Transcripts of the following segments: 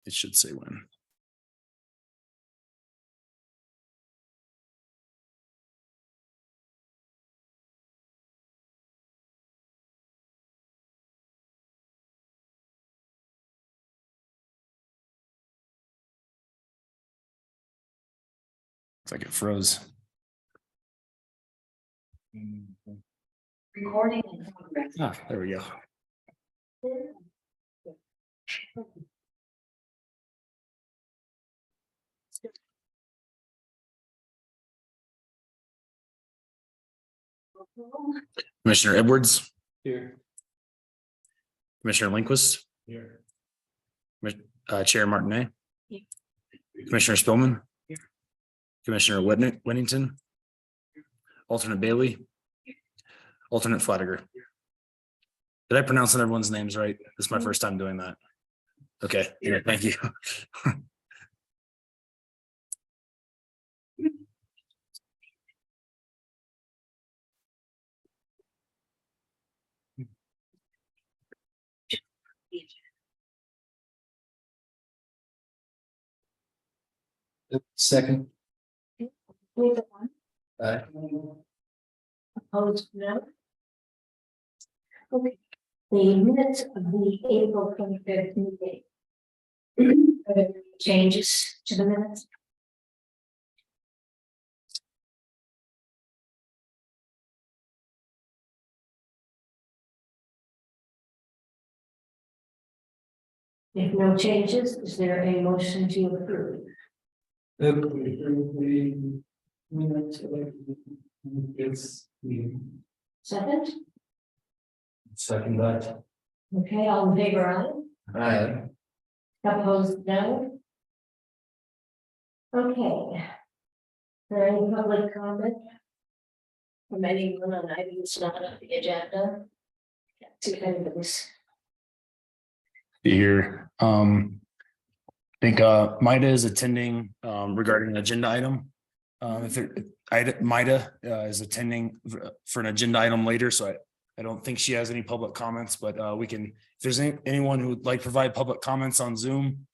It should say when. It's like it froze. Recording in progress. Ah, there we go. Commissioner Edwards, Here. Commissioner Linquist, Here. Chair Martinet. Here. Commissioner Spillman. Here. Commissioner Whittington. Alternate Bailey. Alternate Flatiger. Did I pronounce everyone's names right? This is my first time doing that. Okay, yeah, thank you. Second. Neither one. Aye. Opposed, no. Okay, the minutes of the April 25th meeting. Are there any changes to the minutes? If no changes, is there a motion to approve? It's. Second, Second that. okay, all in favor, aye. Aye. Opposed, no. Okay. Is there any public comment? From anyone on items not on the agenda? To anybody's. Here, I think Maida is attending regarding an agenda item. Maida is attending for an agenda item later, so I don't think she has any public comments, but we can, if there's anyone who would like to provide public comments on Zoom,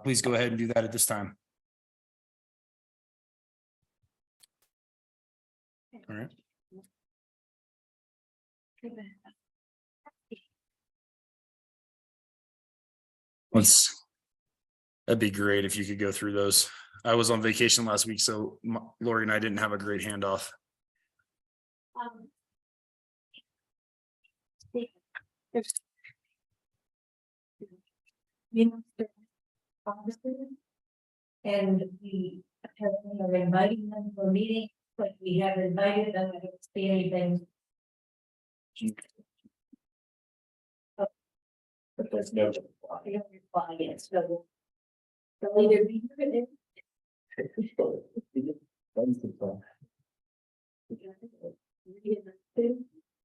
please go ahead and do that at this time. All right. That'd be great if you could go through those. I was on vacation last week, so Lori and I didn't have a great handoff. And we apparently are inviting them for a meeting, but we have invited them, I don't see anything. But there's no reply yet, so. They'll either be here.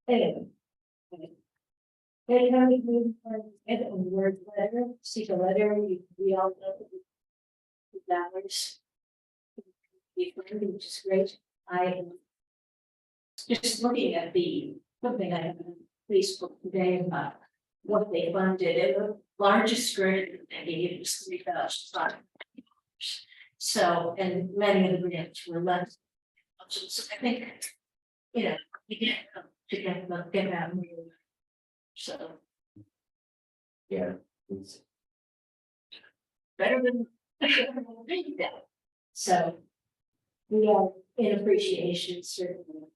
Anyway. Hey, how we move from a word letter, seek a letter, we all know. Dollars. Which is great. I am. Just looking at something I have on Facebook today about what they funded, and the largest grant they gave was $3,000. So, and many of the grants were less. So I think, you know, we get to get that moving. So. Yeah. It's. Better than. So. We are in appreciation, certainly.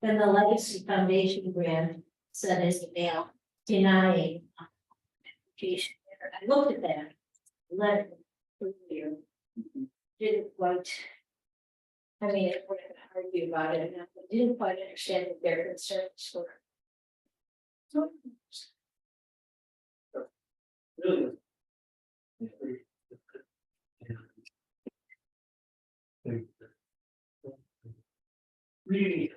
Then the Legacy Foundation grant sent us a mail denying application. I looked at that letter earlier. Didn't quite. I mean, we're going to argue about it, and I didn't quite understand what their concerns were. Really? Really.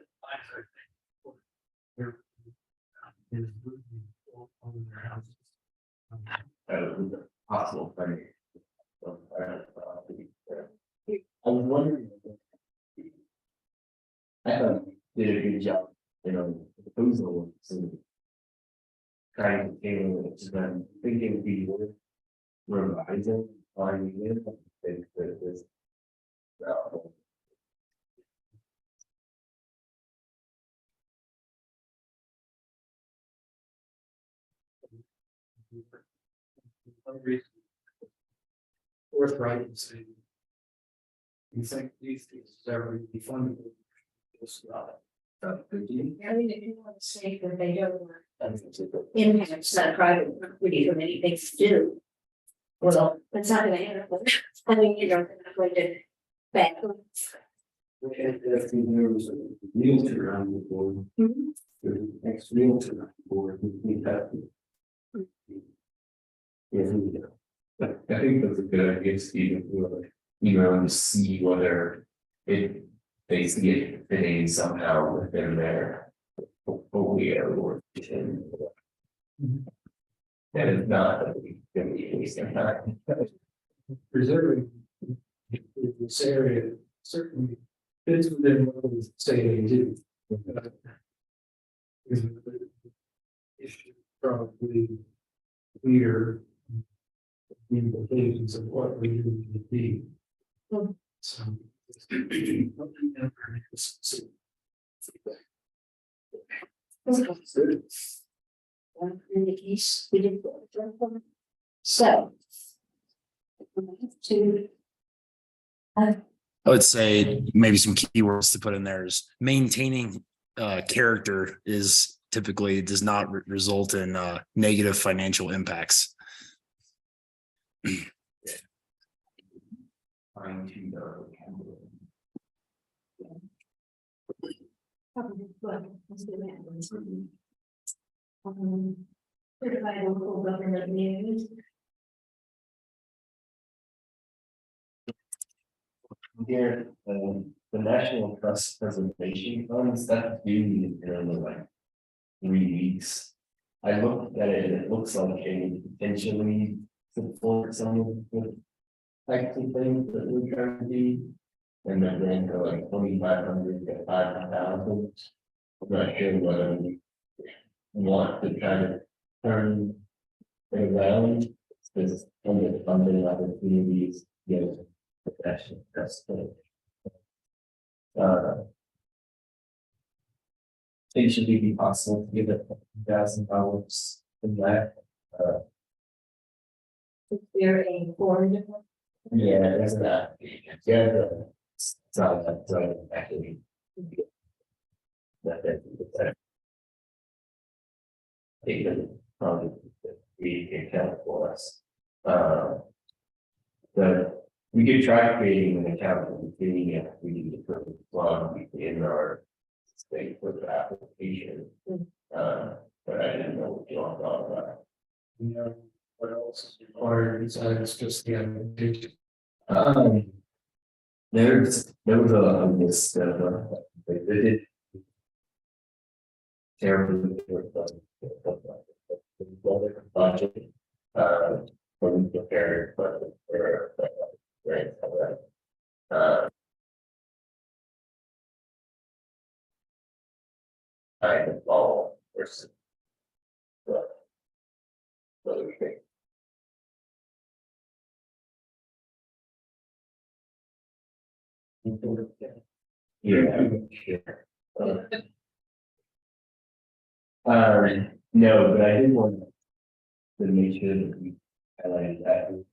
Possible thing. I was wondering. I thought you did a good job, you know, the proposal. Trying to tailor it to them, thinking it would be worth revising on it, I think that this. Forthright and saying. You think these things are really funded? It's not. I mean, if you want to say that they don't want impacts that private property or anything to do. Well, it's not gonna happen. I mean, you know, they're not going to back. If there was a realtor on the board, the next realtor on the board, we have. Yeah. I think that's a good idea, Steve, to see whether it, they see it fitting somehow within their portfolio or. And if not, then we can be wasting time. Preserving. This area certainly fits within what we say they do. Issue probably clear. The implications of what we do to be. So. In the case, we did. So. To. I would say maybe some keywords to put in there is maintaining character is typically does not result in negative financial impacts. Trying to Certified local government meetings. Here, the National Trust Preservation Funds, that due in like 3 weeks. I looked at it and it looks like a potentially support some of the types of things that we're trying to do. And then go like 2,500 to 5,000. I'm not sure whether we want to try to turn it around. Because some of the funding opportunities, professional, that's the. It should be possible to give it $1,000 in that. Is there a board? Yeah, there's that. Yeah, it's not that, actually. That. Even probably we can count for us. But we could try creating an account at the beginning if we need to put one in our state for the application. But I didn't know what you all thought about it. You know, what else is required besides just the application? There was a list of they did. Terribly budget, when prepared, but right. I all versus. What do we think? Yeah, sure. No, but I did want to make sure that we highlighted that.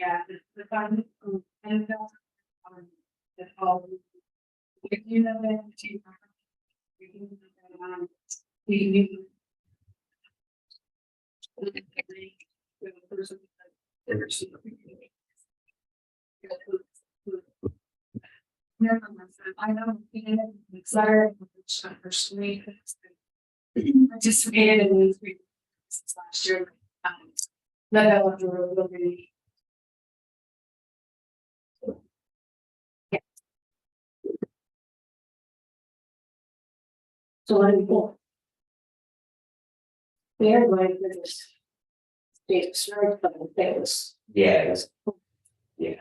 Yeah, the fund, and that's all. If you know that, we I know, sorry, personally, participated in these last year. That will be. So what do you think? They're going for this. Davis Road, but that was. Yeah, it's- yeah,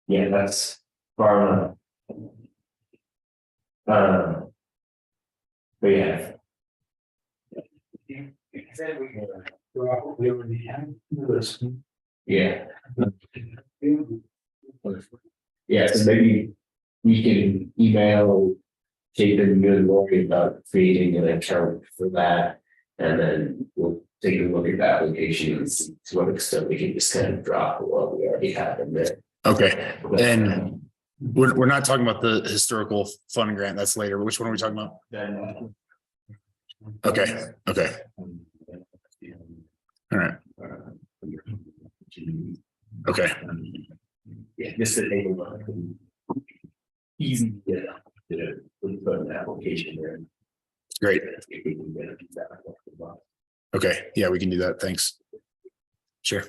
yeah, that's far enough. But yeah. We already have this. Yeah. Yeah, so maybe we can email Chapin and Lori about creating an account for that. And then we'll take a look at the application and see to what extent we can just kind of drop what we already have in there. Okay, and we're not talking about the historical fund grant, that's later. Which one are we talking about? Then. Okay, okay, all right, okay, Yeah, just to take a look. Easy, yeah, to put an application there. great. If we can get it back. Okay, yeah, we can do that. Thanks. Sure.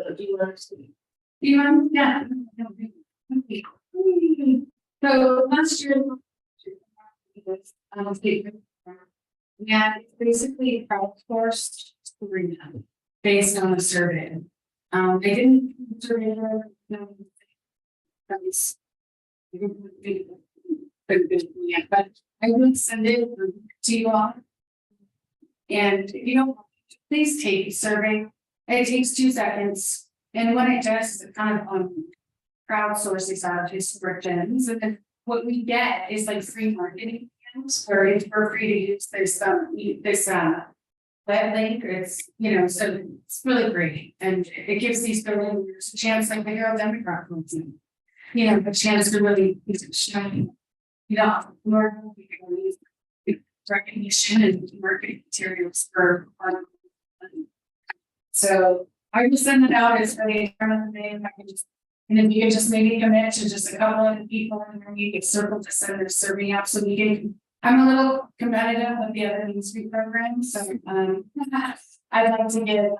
Do you want to see? Yeah. So last year. Yeah, it's basically crowdsourced screening based on a survey. I didn't survey her, no. That was. I didn't do it yet, but I would send it to you all. And please take the survey. It takes 2 seconds. And what it does is it kind of crowdsources out descriptions. And then what we get is like free marketing accounts where it's for free to use this web link. It's so it's really great. And it gives these builders a chance like figure out demographics and a chance to really shine. More recognition and marketing materials for so I just send it out as really of the day if I can just, and if you could just maybe commit to just a couple of people and then you get circled to send their survey out so we can. I'm a little competitive with the other industry programs, so I'd like to get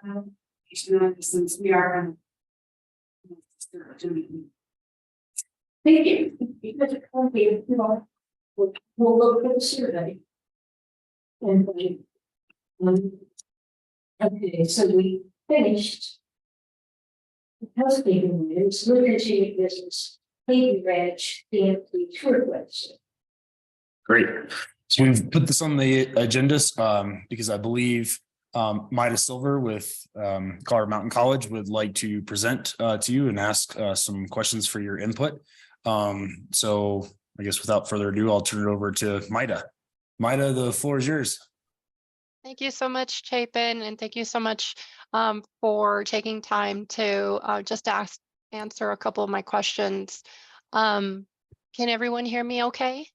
since we are Thank you. Because it won't be, we'll look at the survey. And okay, so we finished. The housekeeping news, Liberty business, Hayden Ranch, DMP tour website. Great. So we've put this on the agendas because I believe Mida Silver with Colorado Mountain College would like to present to you and ask some questions for your input. So I guess without further ado, I'll turn it over to Mida. Mida, the floor is yours. Thank you so much, Chapin, and thank you so much for taking time to just answer a couple of my questions. Can everyone hear me okay?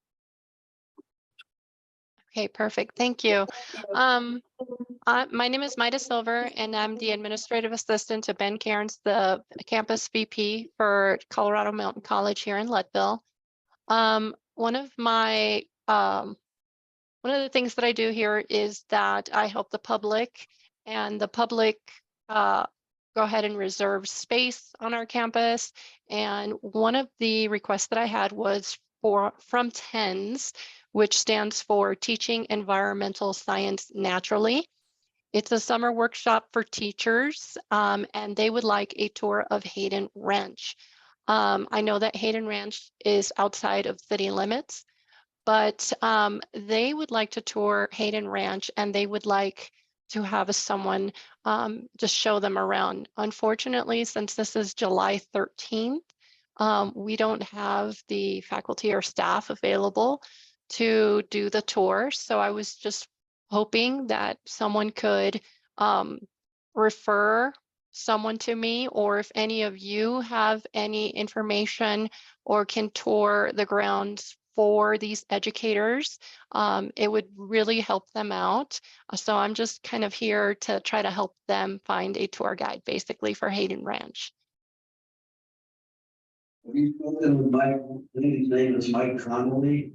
Okay, perfect. Thank you. My name is Mida Silver, and I'm the administrative assistant to Ben Cairns, the campus VP for Colorado Mountain College here in Leadville. One of the things that I do here is that I help the public, and the public go ahead and reserve space on our campus. And one of the requests that I had was from TENS, which stands for Teaching Environmental Science Naturally. It's a summer workshop for teachers, and they would like a tour of Hayden Ranch. I know that Hayden Ranch is outside of city limits, but they would like to tour Hayden Ranch, and they would like to have someone just show them around. Unfortunately, since this is July 13th, we don't have the faculty or staff available to do the tour. So I was just hoping that someone could refer someone to me, or if any of you have any information or can tour the grounds for these educators, it would really help them out. So I'm just kind of here to try to help them find a tour guide basically for Hayden Ranch. We've spoken with Mike, I think his name is Mike Connolly.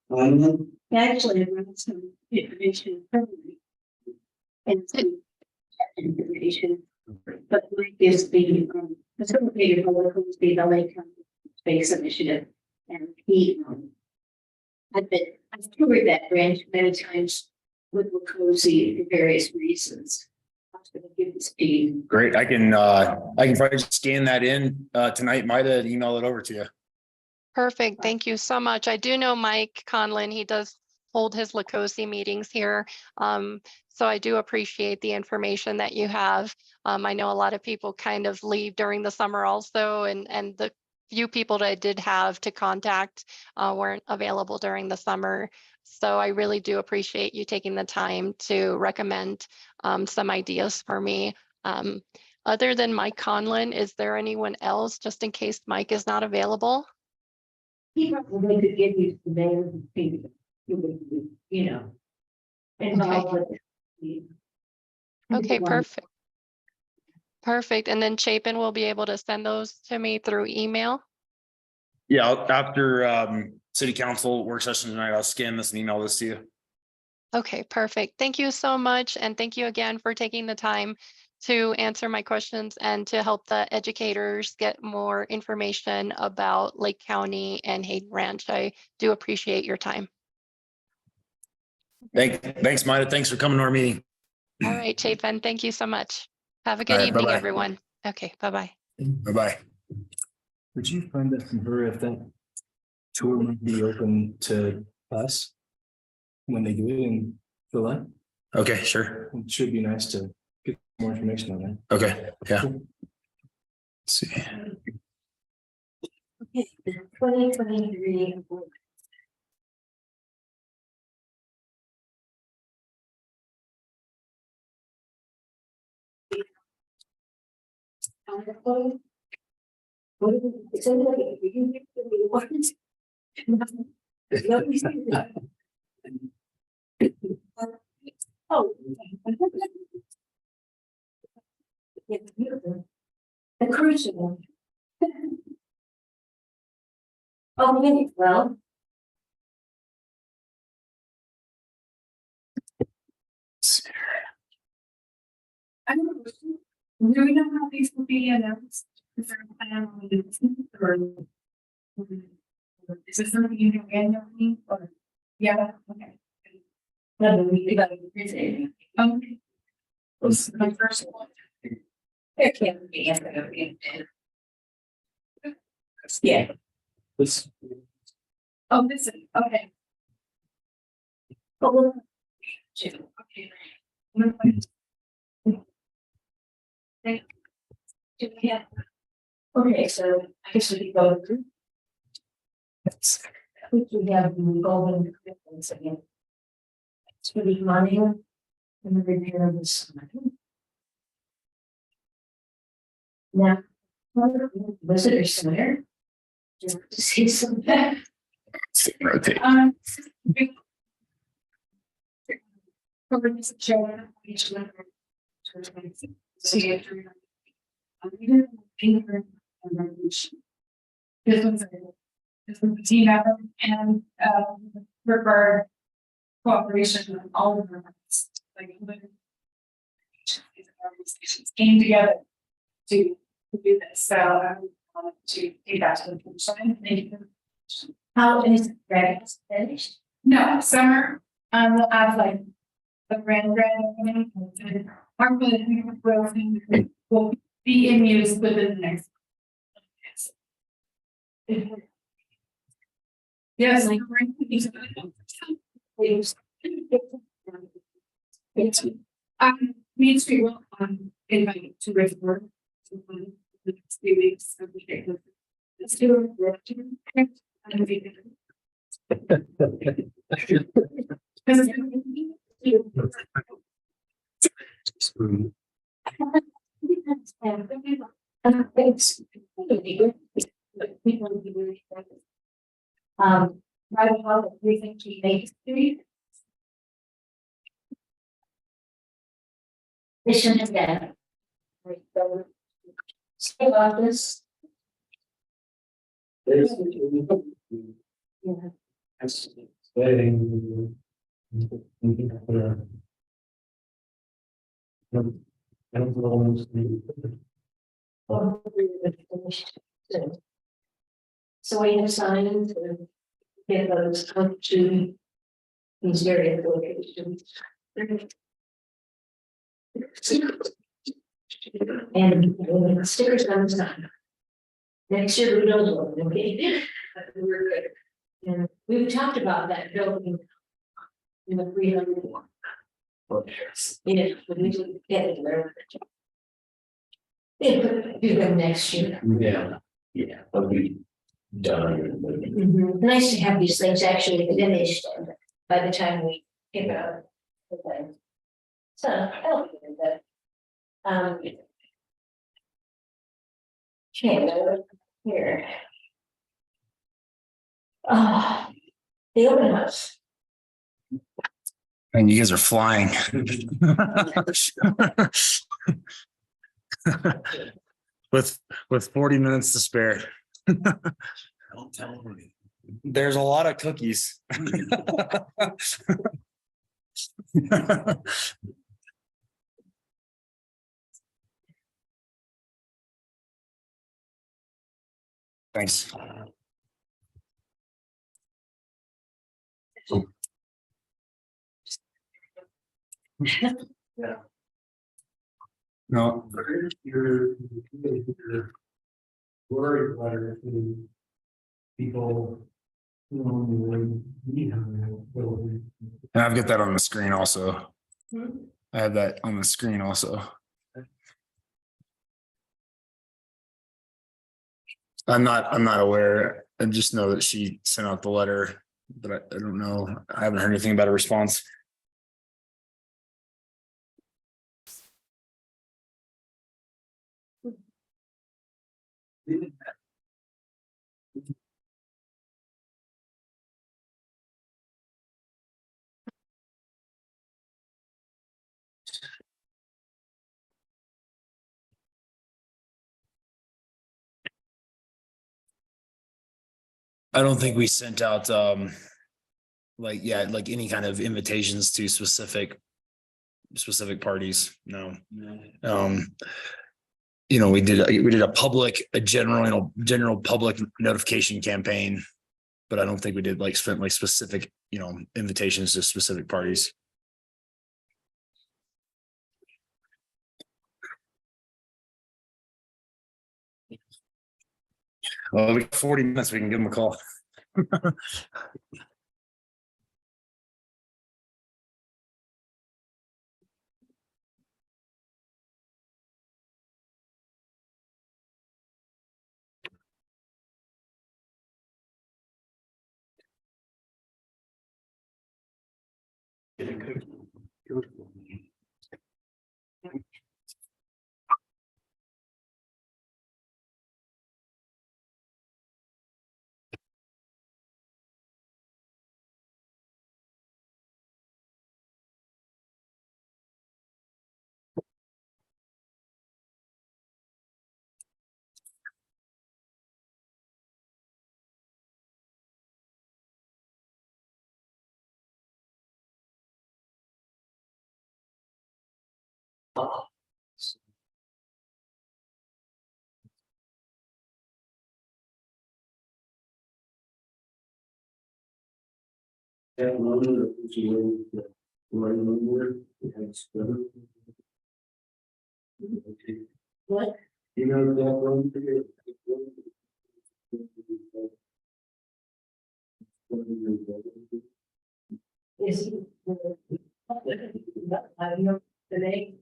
Lyman, Actually, I want some information. And some information, but Mike is the, facilitator for what will be the Lake County Space Initiative. And he, I've toured that branch many times with Wacozy for various reasons. I was gonna give this to you. Great. I can probably scan that in tonight, Maida, and email it over to you. Perfect. Thank you so much. I do know Mike Conlon. He does hold his Lacosi meetings here. So I do appreciate the information that you have. I know a lot of people kind of leave during the summer also, and the few people that I did have to contact weren't available during the summer. So I really do appreciate you taking the time to recommend some ideas for me. Other than Mike Conlon, is there anyone else, just in case Mike is not available? He probably could give you the name of the people, you know. Involved with it. Okay, perfect. Perfect. And then Chapin will be able to send those to me through email. Yeah, after city council work session tonight, I'll scan this and email this to you. Okay, perfect. Thank you so much. And thank you again for taking the time to answer my questions and to help the educators get more information about Lake County and Hayden Ranch. I do appreciate your time. Thanks, Maida. Thanks for coming to our meeting. All right, Chapin, thank you so much. Have a All good right, evening, bye-bye. everyone. Okay, bye-bye. Bye-bye. Would you find out from her if that tour might be open to us when they do it in July? Okay, sure. It should be nice to get more information on that. Okay, yeah. Let's see. Okay, the 2023. Oh. The crucible. Oh, yeah, well. I don't know. Do we know how these will be announced? Is there a plan on the announcement, or is this something you do annually or? Yeah, okay. No, we got to visit. This is my first one. There can't be anything. Yeah. This, Oh, this is, okay. But we'll. Okay. Yeah. Okay, so I guess we could go through. We have the golden commitments again. It's for the money and the repair of the sign. Now, visitor center. Do you want to see something? Rotate. Cover this chair, each member. See. This one's a team effort and regard cooperation with all of the members, like these organizations came together to do this. So I wanted to take that to the finish line. Thank you. How is it ready? Finished? No, summer, we'll have like the grand opening. Our will be in use within the next. Yes. Main Street will invite to report to the next few weeks. Let's do it. Right about the 350 Main Street. Mission again. Say about this. Yeah. Saying. I don't know. Well, we would finish soon. So we have signed to get those up to these various locations. And stickers on the sign. Next year we don't do it, okay? But we're good. And we've talked about that building. In the 300. Yeah, but we didn't get it there. Yeah, but do them next year. Yeah, yeah, but we done. Nice to have these things actually finished by the time we get out. So, I'll do that. Okay, here. The open house. And you guys are flying. With 40 minutes to spare. Don't tell me. There's a lot of cookies. Thanks. No, You're worried about it. People. and I've got that on the screen also. I have that on the screen also. I'm not aware. I just know that she sent out the letter, but I don't know. I haven't heard anything about a response. I don't think we sent out like any kind of invitations to specific parties. No. We did a general public notification campaign, but I don't think we did spent specific, invitations to specific parties. Well, we got 40 minutes, we can give them a call. What? You know that one. Is he? I don't know today.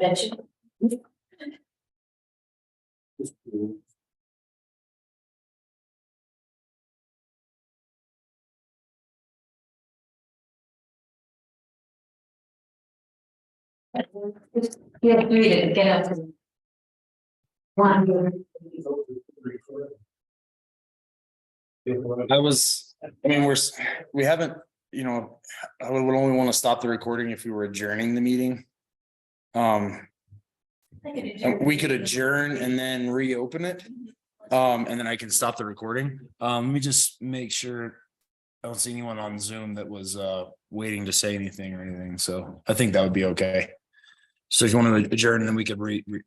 Mention. Feel free to get up. One. We haven't, I would only want to stop the recording if we were adjourning the meeting. We could adjourn and then reopen it. And then I can stop the recording. Let me just make sure I don't see anyone on Zoom that was waiting to say anything or anything, so I think that would be okay. So if you want to adjourn, then we could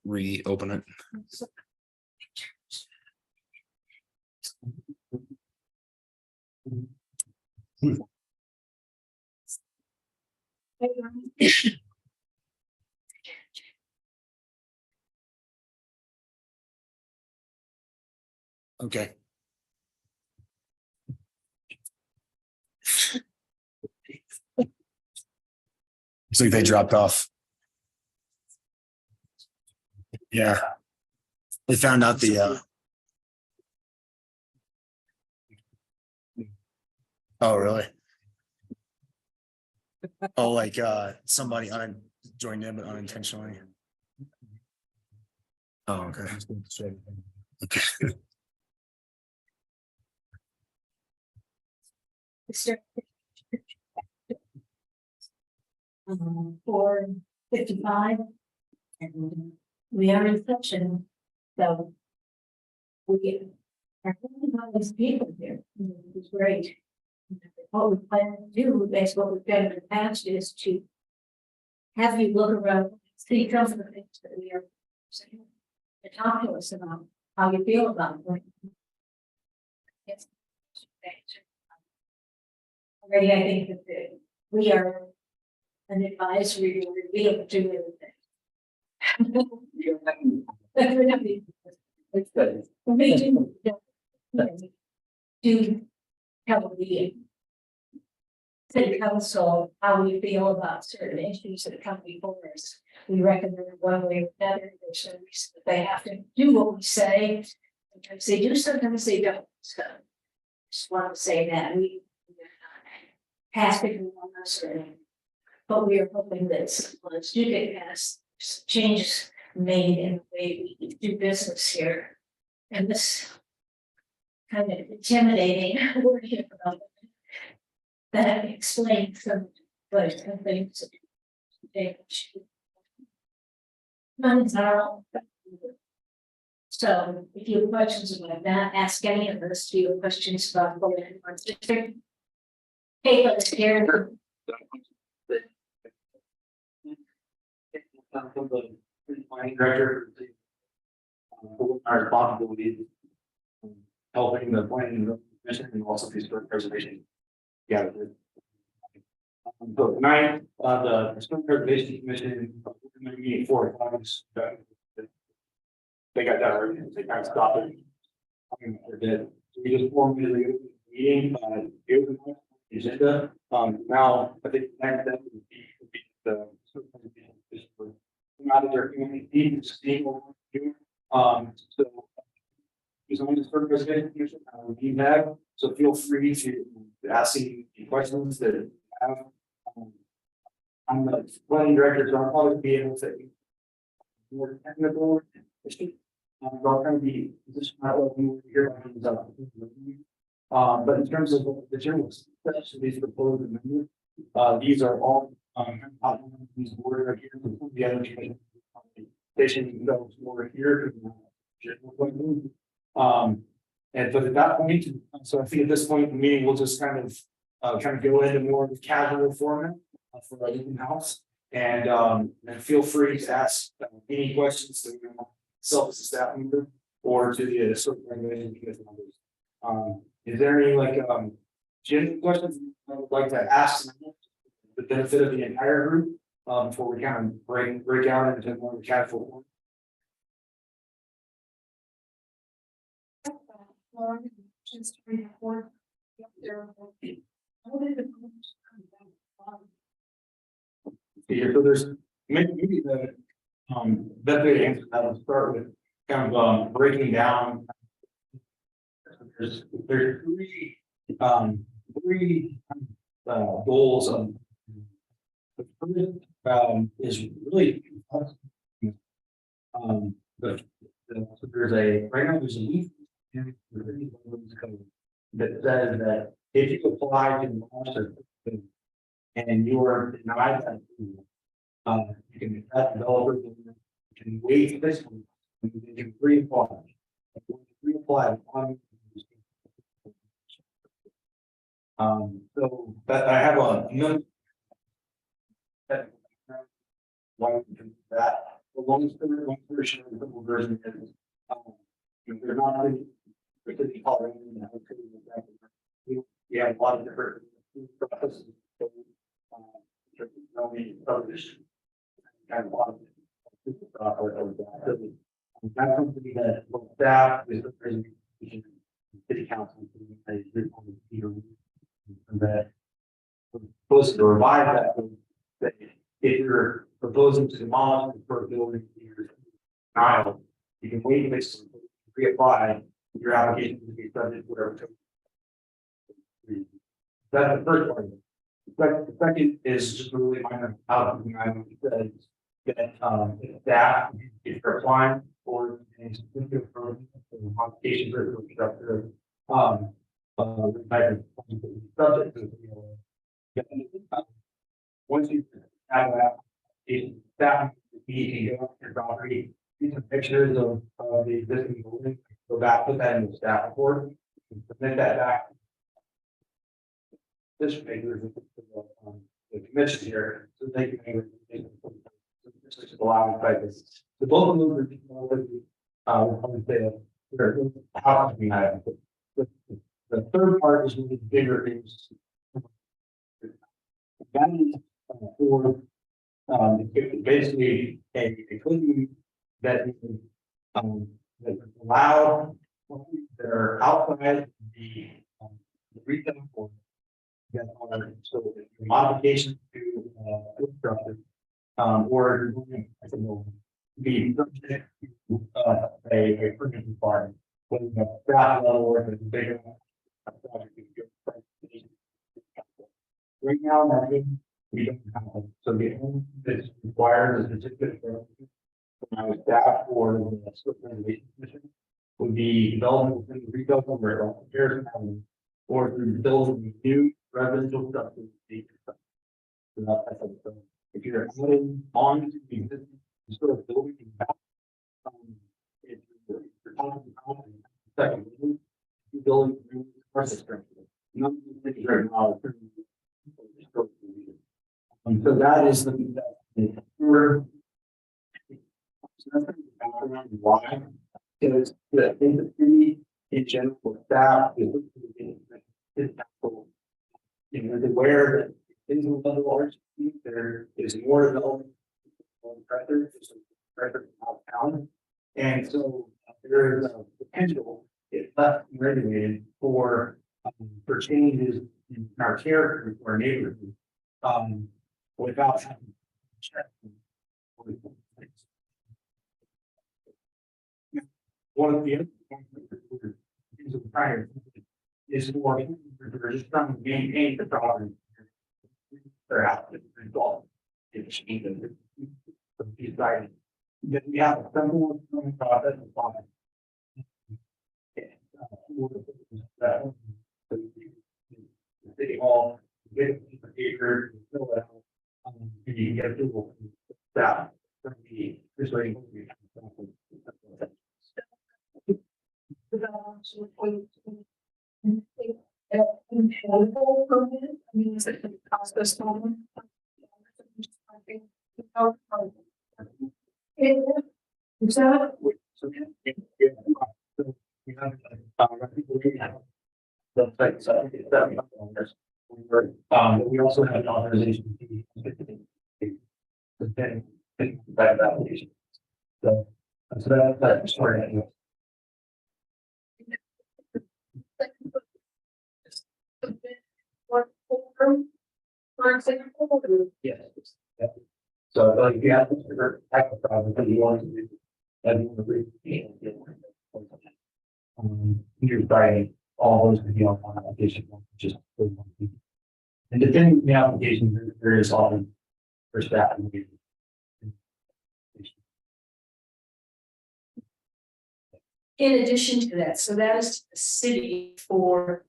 reopen it. Okay. Looks like they dropped off. Yeah. They found out the oh, really? Oh, like somebody joined in but unintentionally. Oh, okay. Okay. Mr. 4:55. And we are in session, so. We are thinking about these people here, it's great. What we plan to do, based what we've done in the past, is to have you look around, see some of the things that we are saying, and talk to us about how you feel about it. Yes. Already, I think that we are an advisory board, we don't do anything. It's good. We do have a meeting. City council, how we feel about certain issues that come before us. We recommend one way or another, there's no reason that they have to do what we say. Sometimes they do, sometimes they don't, so. Just want to say that we pass people on us or anything. But we are hoping that let's do get past changes made in the way we do business here. And this kind of intimidating word here about that explains some of the things. None are all. So if you have questions about that, ask any of us. Do you have questions about the district? Hey, let's hear. Planning director. Our responsibility. Helping the planning commission and also historic preservation. Yeah. So tonight, the historic preservation commission, we're going to meet at 4 o'clock. They got that already, they kind of stopped it. So we just formed the meeting, it was the agenda. Now, I think next step would be the. Out of their community, seeing what we're doing. So. He's on the historic preservation commission, we have, so feel free to ask any questions that you have. I'm the planning director, so I'll probably be able to. More technical. I'm going to be just not what we hear about things up. But in terms of the general steps, these proposed amendments, these are all these board right here. The other station goes over here. And but at that point, so I think at this point, the meeting will just kind of go into more of a casual format for our open house. And feel free to ask any questions to myself as a staff member or to the certain committee members. Is there any general questions I would like to ask the benefit of the entire group before we kind of break out into more of a casual form? So there's maybe the best way to answer that will start with kind of breaking down. There's three goals of the first is really so there's a right now there's a leaf that says that if you apply to the master and you are denied that, you can that developer can waive this one and you can reapply. Reapply So that I have a note. One that the long version of the version is, they're not really. Because we have a lot of different processes. Subdivision. Kind of a lot of. That's something that both staff is the presentation, city council. And that. Supposed to revise that if you're proposing to demolish for a building, denial, you can wait this, reapply, your application to be subject to whatever. That's the first part. The second is just a really minor outcome, I said that if staff, if you're applying for a certificate for modification for the structure, subject to once you have that, staff can go up to your property, see some pictures of the existing building, go back, put that in the staff report, and submit that back. This figure the commission here, so they can allow this. The both of them are probably say that how we have the third part is really bigger things. That is for basically a clean that that allow that are outside the retail for so modification to structure or be subject to a permit requirement when the staff level or the bigger right now, we don't have it. So the only that's required is a certificate from our staff or the Swift Renovation Commission would be development within the retail commercial comparison or through building new residential structures. So if you're adding on to the existing historic building, if you're talking about second building commercial structure, none of these things right now. So that is the word. So that's the background why. Because the industry in general for staff is aware that things with other large there is more development pressure out of town. And so there is a potential if left regulated for changes in our character or our neighborhood. Without having to check. One of the other things of prior is for they're just trying to maintain the property. They're out to resolve it changes decided. Then we have a simple process of fine. The city hall, get a paper, fill it out. You get approval from staff. This way. We also have an authorization fee. That application. So that's short anyway. For example, Yes. So like you have to act the problem that you want to do. And you want to read. You're writing all those to be on one application, just for one people. And depending on the application, there is often for staff. in addition to that, so that is the city for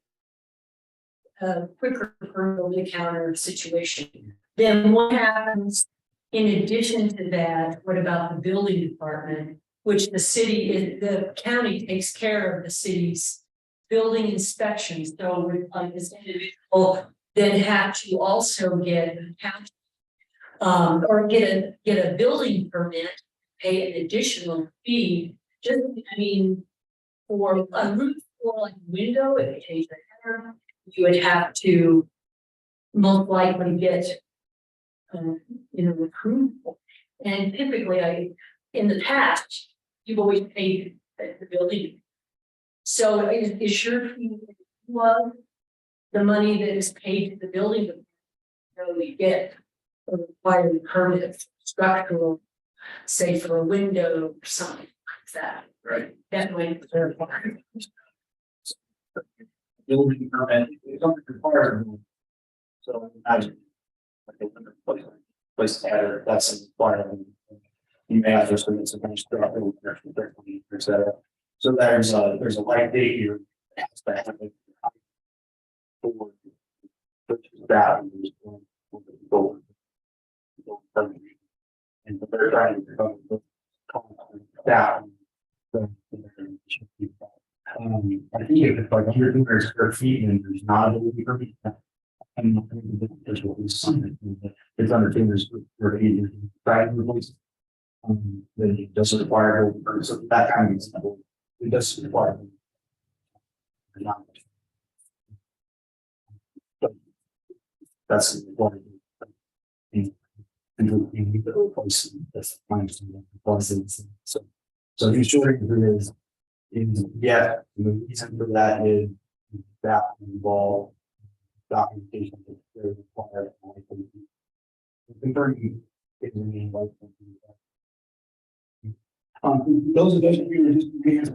quicker over-the-counter situation. Then what happens in addition to that? What about the building department, which the city is, the county takes care of the city's building inspections, so like this individual then have to also or get a building permit, pay an additional fee, just, I mean, for a roof or like window, if you change the header, you would have to most likely get approval. And typically, in the past, you've always paid the building. So is your fee was the money that is paid to the building really get a required permit, structural, say for a window or something like that. Right. That way they're required. Building permit, it's only required. So imagine. Like a place header, that's a requirement. You may have to submit some kind of stuff et cetera. So there's a light date here. For that. And they're trying to that. I think if it's like 100 square feet and there's not a building permit. I'm not think that there's what we signed. It's under fingers for 80 private place. Then it doesn't require a building permit, so that kind of means it doesn't require. That's important. So the short answer is yeah, the reason for that is that involved documentation that's very required. Confirming it will mean like those of us who were just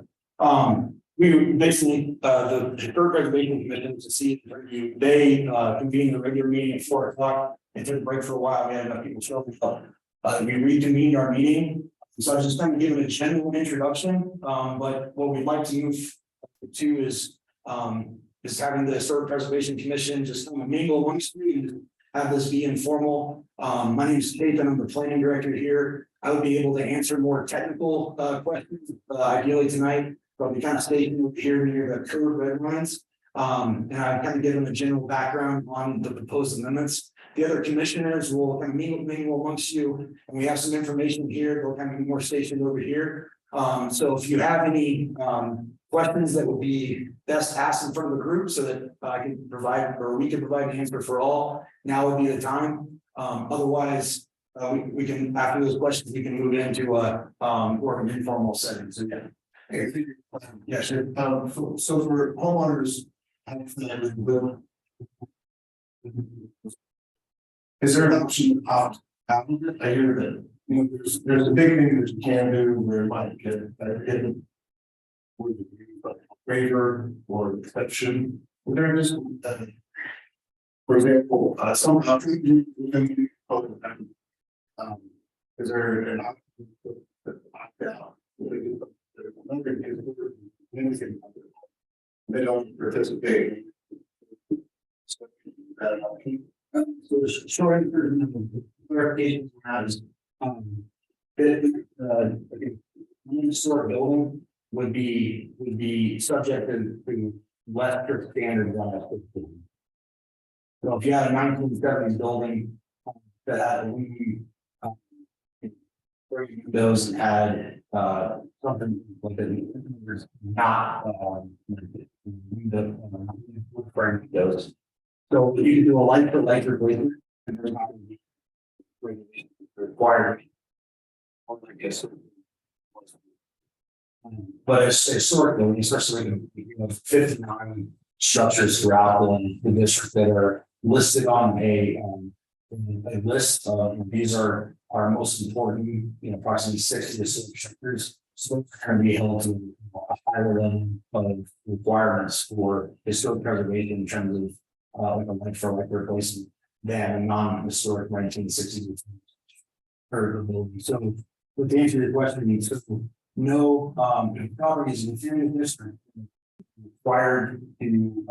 we were basically the historic preservation commission to see if they convened the regular meeting at 4 o'clock and took a break for a while. We had enough people show up. We reconvened our meeting. So I was just kind of giving a general introduction. But what we'd like to move to is having the historic preservation commission just kind of mingle amongst you and have this be informal. My name is Nathan, I'm the planning director here. I would be able to answer more technical questions ideally tonight. But we kind of stayed here near the code red lines. And I've kind of given a general background on the proposed amendments. The other commissioners will kind of mingle amongst you, and we have some information here. They'll kind of be more stationed over here. So if you have any questions that would be best asked in front of the group so that I can provide, or we can provide an answer for all, now would be the time. Otherwise, we can, after those questions, we can move into a more of an informal setting. So yeah. Yeah, sure. So for homeowners, is there an option to opt out of it? I hear that, there's a big thing that you can do where it might get hidden. Waiver or exception. There is, for example, some countries is there an option to opt out? They don't participate. So the short answer clarification is historic building would be subject to lesser standards on that. So if you had a 1970s building that had those and had something like that, not those. So you can do a like for like replacement, and there's not going to be regulations required. I guess. But it's historically, especially 59 structures throughout the district that are listed on a list. These are our most important, approximately 60 to 70 structures. So it's going to be held to a higher level of requirements for historic preservation in terms of like for like replacement than a non-historic 1960s. So, to answer your question, no properties within the district required to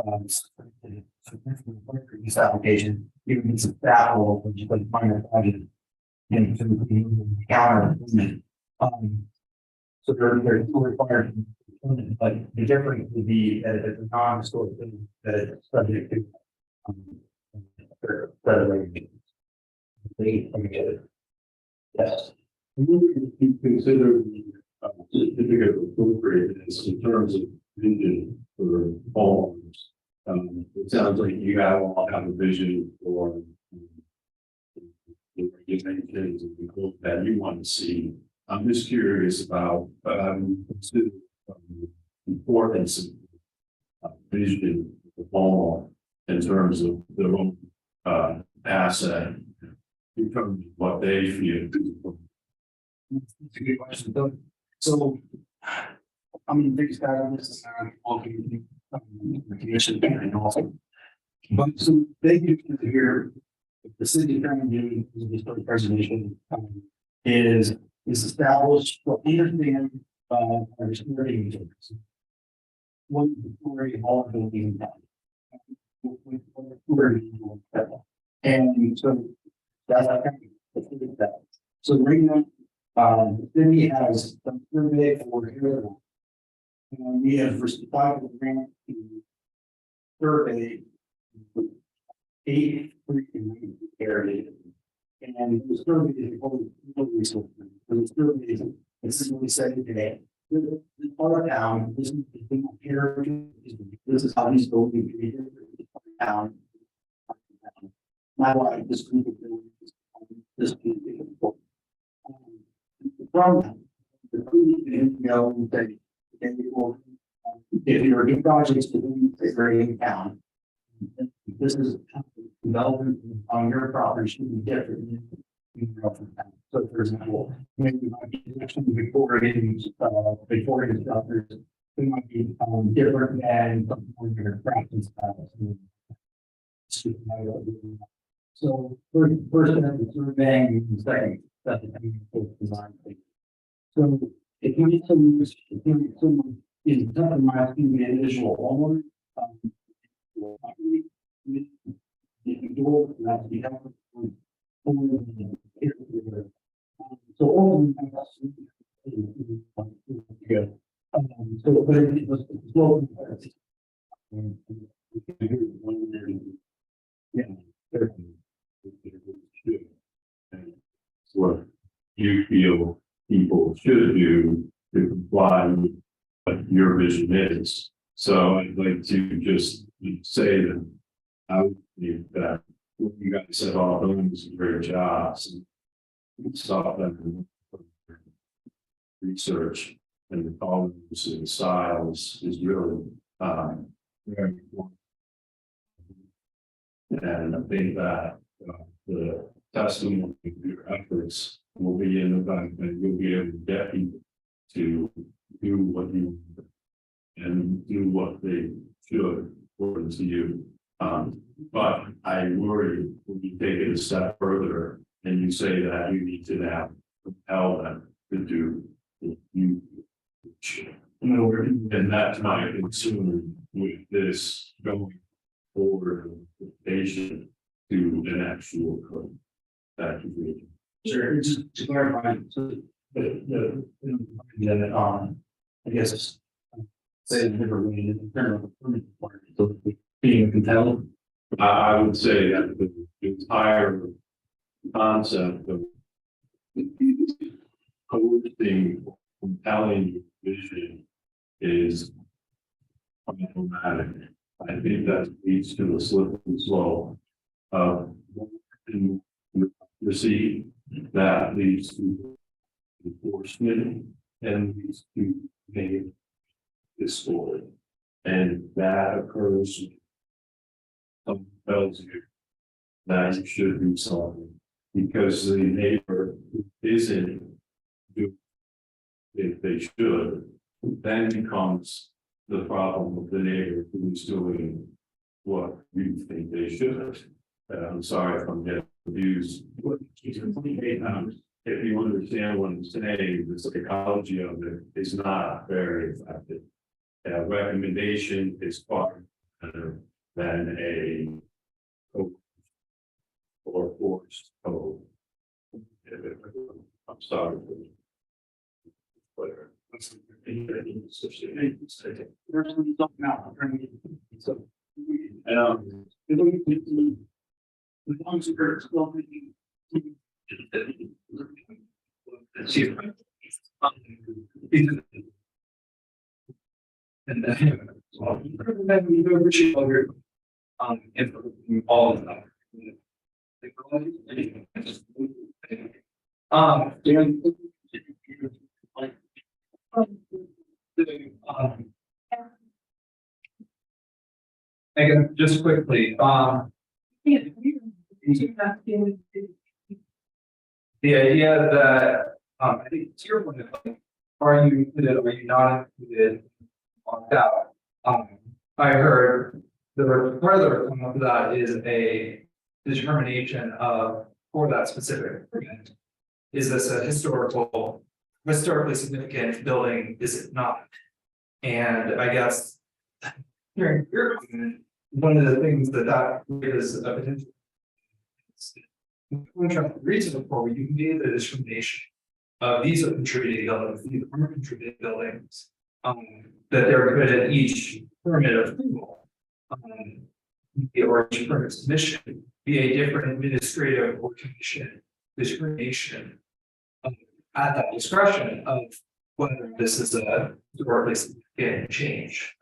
this application, even if it's a capital, which is like minor project, and to counter. So they're still required But the difference would be that it's a non-historic thing, that it's subject to. Federation. Yes. You consider the certificate of appropriateness in terms of vision for homes. It sounds like you all have a vision for the regulations and the goals that you want to see. I'm just curious about, consider the importance of vision of the home in terms of their own asset, in terms of what they feel. It's a good question, Doug. So. I'm the biggest guy on this, walking, the commission and also. But so they get to hear, the city attorney doing the historic preservation, is established, what we understand, our historic agencies. One story of all building. And so that's kind of that. So right now, the city has a survey for here. And we have responded to the grant to survey 8 freaking areas. And the survey is only resource. The survey is essentially saying today, this part of town, this is the thing here, this is how these buildings are treated. Town. My wife, this group of buildings, this people. From the previous, that if you're doing projects to do a town, this is development on your property should be different. So for example, maybe it might be actually before it is others, it might be different than something where your practice so first step is surveying, and second step is design. So if you need someone is customized to the individual owner, that's the help. So all good. So but it was slow. Yeah. What you feel people should do to comply with what your vision is. So I'd like to just say that I would think that what you guys have all done is a great job. Stop that research and the colors and styles is really very important. And I think that the testimony of your efforts will be in the fact that you'll be able to get people to do what you want and do what they should according to you. But I worry when you take it a step further and you say that you need to now compel them to do what you should. And that's my concern with this going forward with patient to an actual code. That is really. Sure, just to clarify, so I guess say it different way in terms of the permit requirement, so being compelled. I would say that the entire concept of coercing, compelling your vision is problematic. I think that leads to a slippery slope of receipt that leads to enforcement and leads to name discord. And that occurs some tells you that you should do something because the neighbor isn't doing if they should, then becomes the problem with the neighbor who's doing what you think they should. I'm sorry if I'm getting abused. If you understand what I'm saying, the psychology of it is not very effective. A recommendation is far better than a code or forced code. I'm sorry. There's something out. So. As long as you're still thinking. And then, well, we do appreciate all your, input from all of them. Dan. Again, just quickly, the idea that, I think to your point, like, are you included, are you not included on that? I heard the further come up to that is a determination of, for that specific agreement. Is this a historically significant building, is it not? And I guess hearing your argument, one of the things that is a potential. Contract reason for you can be the discrimination. These are contributing buildings, these are contributing buildings. That they're good at each permit approval. Or each permit submission, be a different administrative or commission discrimination. At that discretion of whether this is a historically significant change.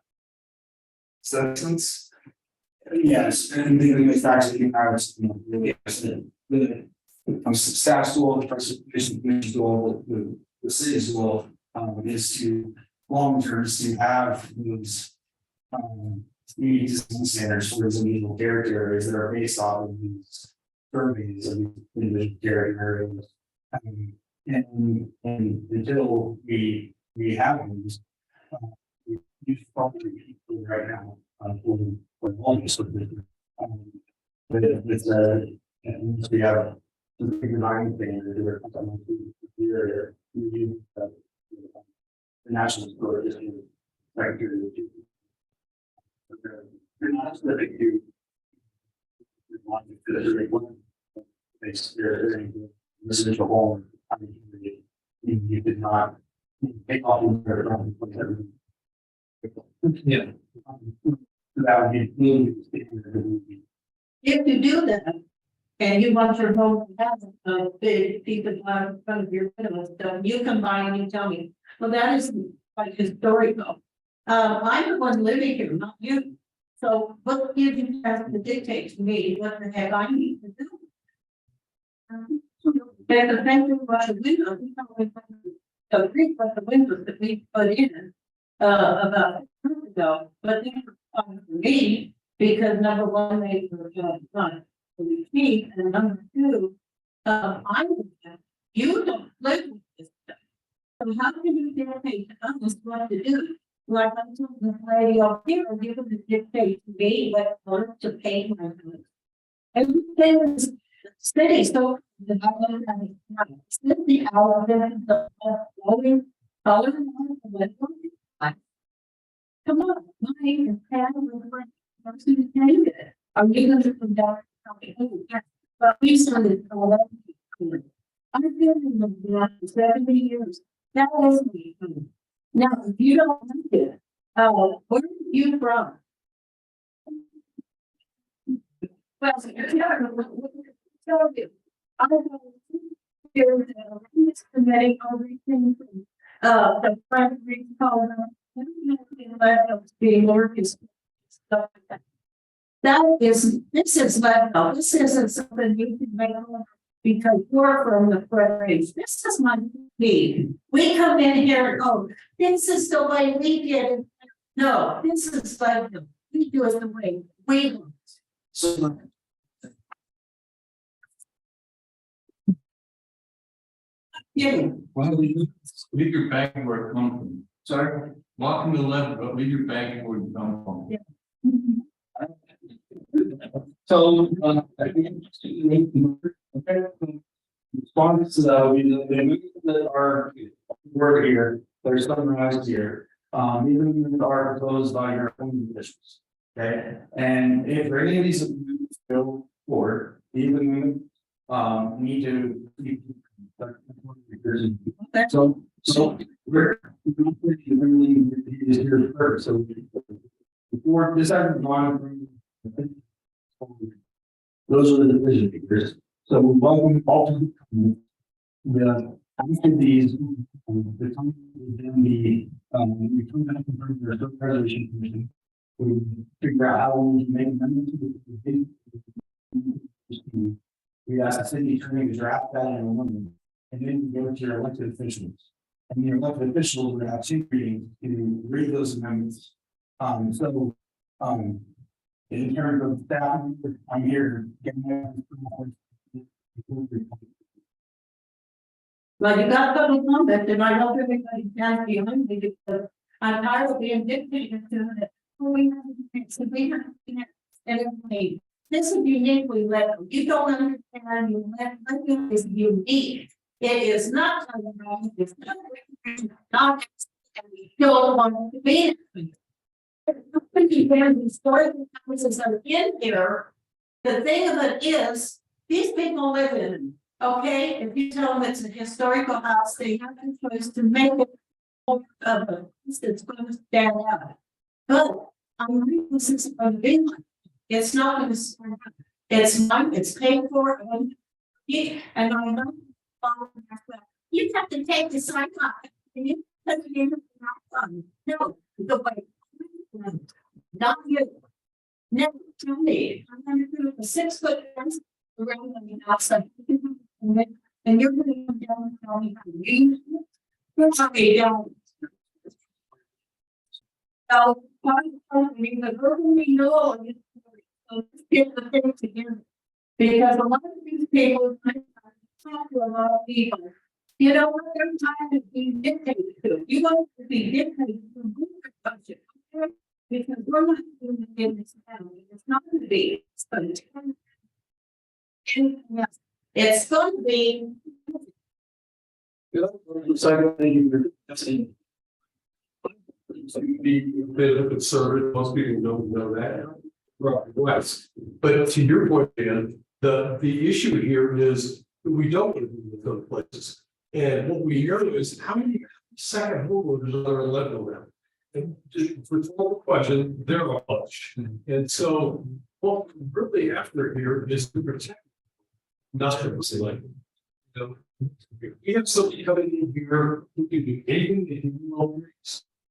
Does that make sense? Yes, and the facts that you have, the staff stool, the preservation commission stool, the city stool, is to long term to have those. These standards for individual character areas that are based off of these surveys of individual character areas. And until we have these, we probably people right now, for almost with the, and we have the design thing that they're here, the national storage sector. They're not specific to. Residential home. You did not take off. Yeah. That would be. If you do that, and you want your home to have big people in front of your window, so you come by and you tell me, well, that is like historical. I'm the one living here, not you. So what gives you have to dictate to me what the heck I need to do? And the thing about the window, we don't agree with the windows that we put in about a month ago, but they were fun for me because number one, they were done for me, and number two, you don't live with this stuff. So how can you dictate to us what to do? Like I'm telling the lady up here, you're going to dictate to me what color to paint my house. Everything is city, so the hour the color. Come on, my person change it. Are you going to come down? But we started all that. I've been in the block for 70 years. That is me. Now, if you don't like it, where are you from? Well, tell you, I was here in this committee everything from the primary color, being orchestra stuff like that. This is level. This isn't something you can make on because you're from the front range. This is my need. We come in here and oh, this is the way we did it. No, this is like we do it the way we want. So yeah. Well, leave your bag where it comes from. Sorry, walking to the left, but leave your bag where it comes from. Yeah. So, response to that are word here, they're summarized here. Even are proposed by your own officials. Okay, and if for any of these go forward, even need to. So So we're is here first, so before this hasn't gone through. Those are the decision makers, so we welcome all to the, after these, the time then we come back and bring the preservation commission. We figure out how we can make amendments to the. We ask the city attorney to draft that in a woman, and then you go to your elected officials. And your elected officials would have two readings to read those amendments. In terms of staff, I'm here to get. Well, you got public comment, and I hope everybody can be on me because I'm tired of being dictated to that. We have and everybody, this is uniquely level. You don't understand, you let is unique. It is not coming wrong, it's not, and we don't want to be. Historical houses are in here. The thing of it is, these people live in them, okay? If you tell them it's a historical house, they have the choice to make it of a that's going to stand out. But I'm reading this is going to be like, it's not going to stand out. It's not, it's paid for, and I know you have to take the sign off. And you put it in no, the way. Not you. Never tell me. I'm gonna do a 6-foot fence around the outside. And you're gonna come down and tell me how to use it. Okay, down. So, the urban renewal is get the thing together. Because a lot of these people talk to a lot of people. You know what? They're tired of being dictated to. You want to be dictated to a budget. Because we're not doing it in this town, it's not gonna be, it's going to be. So be a bit of conservative, most people don't know that. Right, west. But to your point, Dan, the issue here is we don't live in those places. And what we hear is how many second homeowners are there left around? And for the question, there are a bunch. And so what we're really after here is to protect. Not everything like, you know, if we have somebody coming in here who can do anything that you know,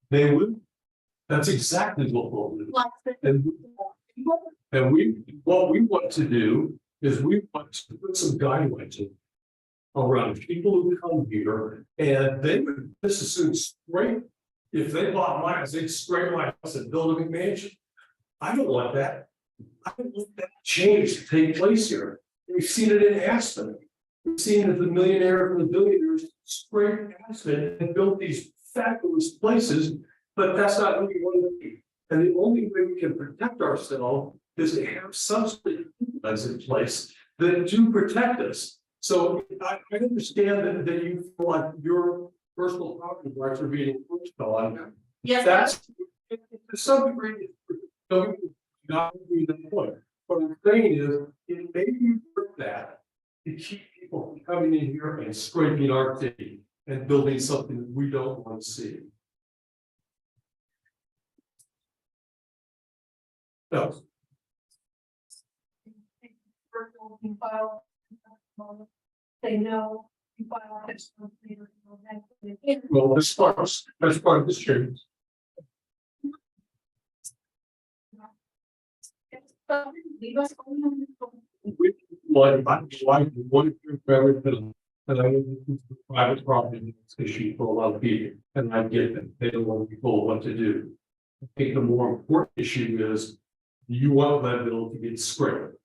they would. That's exactly what we'll do. And what we want to do is we want to put some guidelines in around people who come here, and they would just as soon straight. If they bought my house, they'd straight my house and build a McMansion. I don't want that. I don't want that change to take place here. We've seen it in Aspen. We've seen that the millionaires and the billionaires straight Aspen and built these fabulous places, but that's not who we want to be. And the only way we can protect ourselves is to have some sort of in place that do protect us. So I understand that you feel like your personal property rights are being encroached on. Yes. That's to some degree, not agree with that point. What I'm saying is, it may be worth that to keep people from coming in here and scraping our city and building something that we don't want to see. No. They know. Well, that's part of this change. Like, one very little, and I know this is a private property issue for a lot of people, and I get that they don't want to be told what to do. I think the more important issue is you want that bill to get scrapped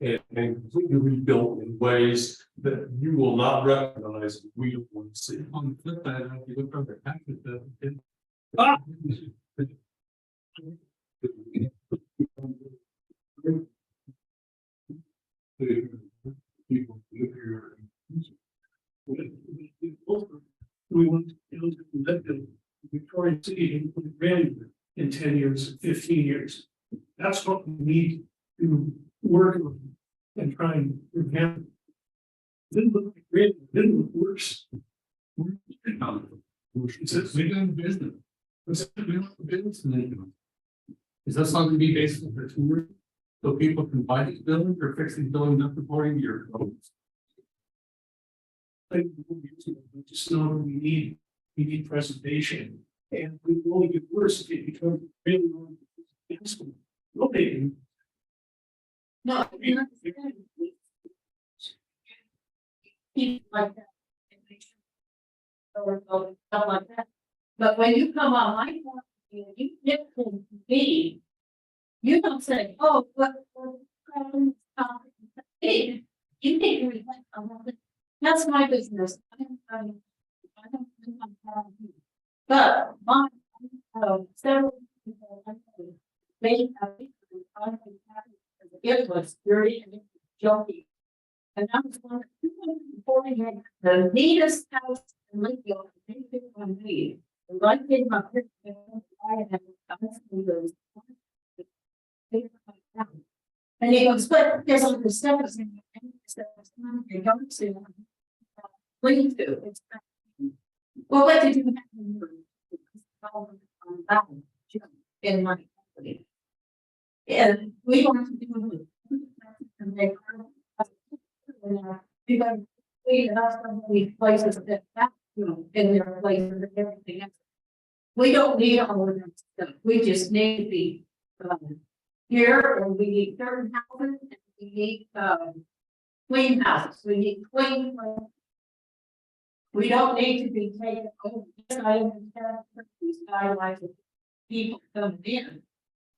and completely rebuilt in ways that you will not recognize. We don't want to see. On the flip side, if you look under we want to let the Victorian City in 10 years, 15 years. That's what we need to work on and try and prevent. Didn't look great, didn't look worse. It says we do business. It says we don't have business in it. Is that something to be based on the tour? So people can buy these buildings or fix these buildings up according to your codes? Like, just know we need presentation. And we will only get worse if it becomes really. Nobody. No, you're not. People like that. Or stuff like that. But when you come on my property, and you get to be. You don't say, oh, what. You need to reflect on that. That's my business. I don't. But my, several people, they have. It was dirty and junky. And I was one of the neatest house in Lakeville, anything I need. The right thing my picture, I had, those. And he goes, but there's all the steps in you don't see. Please do. It's. Well, what did you have in my company? And we want to do. Because we have somebody places that, in their places and everything else. We don't need all of that stuff. We just need to be, here, or we need certain houses, and we need, clean houses. We need clean. We don't need to be taken over. I understand these guidelines of people coming in.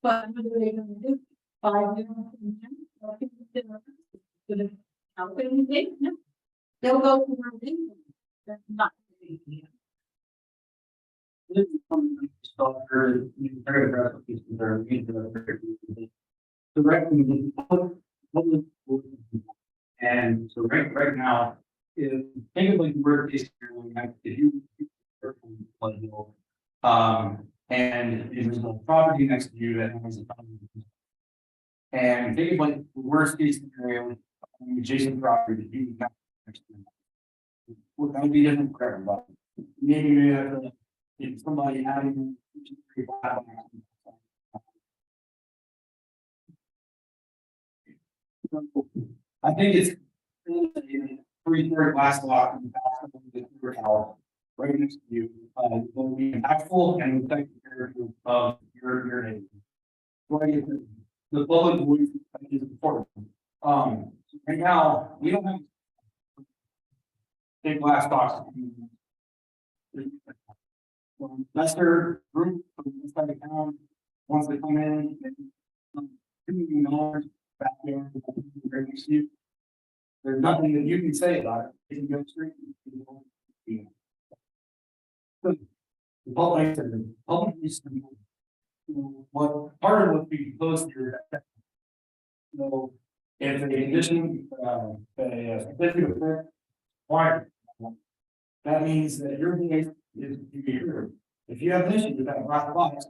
But what are they gonna do? 5 years from now? How can we take them? They'll go to where they live. That's not. The recommendation. And so right now, if think of like the worst case scenario, like if you. And there's a property next to you that has a problem. And think of like the worst case scenario, adjacent property that you have next to you. Well, that would be different for everybody. Maybe you have to, if somebody having. I think it's. 3/3 glass block in the back of the house, right next to you, will be impactful and will take care of your neighbor. Right, the public voice is important. Right now, we don't have. Big glass box. That's their group from inside the town, once they come in, $2 million back there, right next to you. There's nothing that you can say about it. It can go straight. The public, what part of what we proposed here. So, if a condition, certificate of effect, why? That means that your case is to be heard. If you have an issue with that black box,